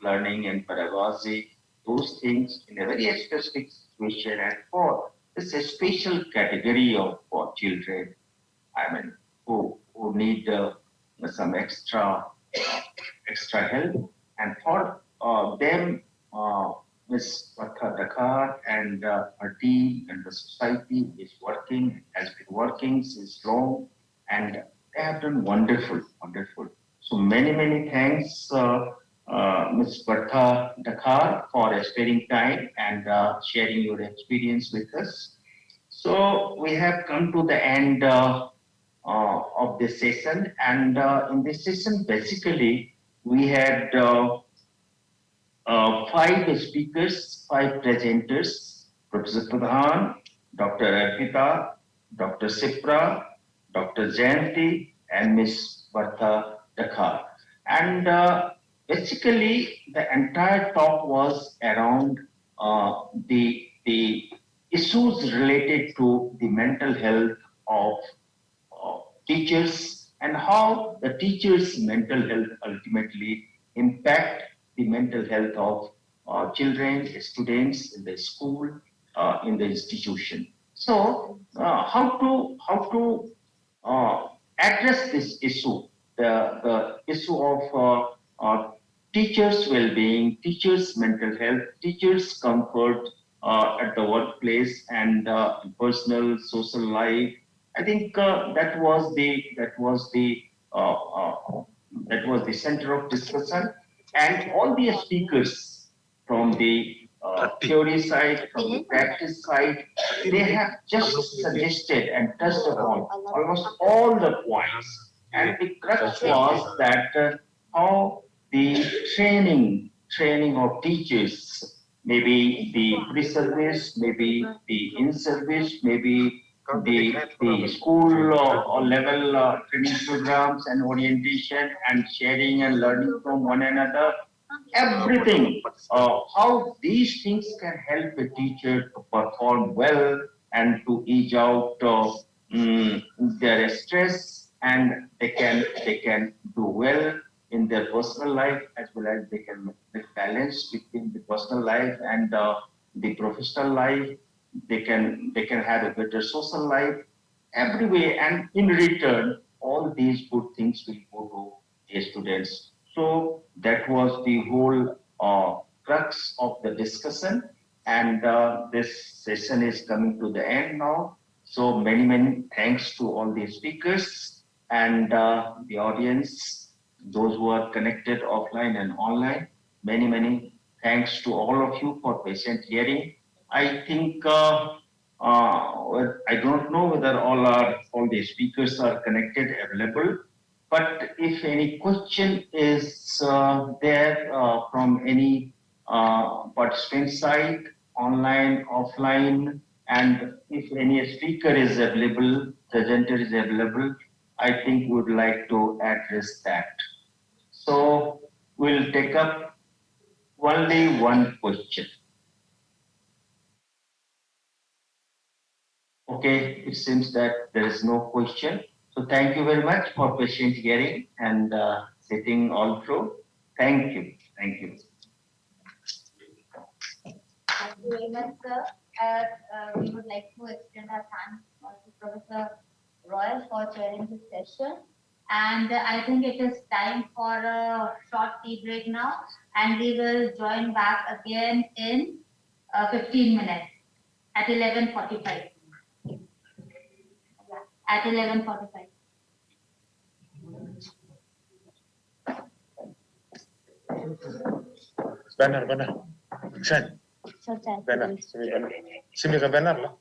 Speaker 2: learning and pedagogy, those things in a very specific situation and for this a special category of children. I mean, who need some extra help, and for them, Ms. Vatha Dakar and her team and the society is working, has been working since long, and they have done wonderful, wonderful. So many thanks, Ms. Vatha Dakar, for sparing time and sharing your experience with us. So we have come to the end of this session, and in this session, basically, we had five speakers, five presenters: Professor Pradhan, Dr. Arpita, Dr. Sipra, Dr. Jayanti, and Ms. Vartha Dakhar. And basically, the entire talk was around the issues related to the mental health of teachers and how the teachers' mental health ultimately impact the mental health of children, students in the school, in the institution. So, how to address this issue, the issue of teachers' well-being, teachers' mental health, teachers' comfort at the workplace and personal social life. I think that was the that was the center of discussion, and all the speakers from the theory side, from the practice side, they have just suggested and touched upon almost all the points. And the crux was that how the training of teachers, maybe the pre-service, maybe the in-service, maybe the school or level training programs and orientation and sharing and learning from one another, everything, how these things can help a teacher to perform well and to ease out their stress, and they can do well in their personal life, as well as they can make balance between the personal life and the professional life. They can have a better social life every way, and in return all these good things will go to the students. So that was the whole crux of the discussion, and this session is coming to the end now. So many thanks to all the speakers and the audience, those who are connected offline and online. Many thanks to all of you for patient hearing. I think I don't know whether all the speakers are connected, available. But if any question is there from any participant side, online, offline, and if any speaker is available, presenter is available, I think we would like to address that. So we'll take up only one question. Okay, it seems that there is no question. So thank you very much for patient hearing and sitting all through. Thank you. Thank you.
Speaker 8: Thank you very much, sir. We would like to extend our thanks to Professor Roy for chairing this session. And I think it is time for a short tea break now. And we will join back again in 15 minutes at 11:45. At 11:45.
Speaker 3: Banner. Aksan. Banner. Simi ka banner lah.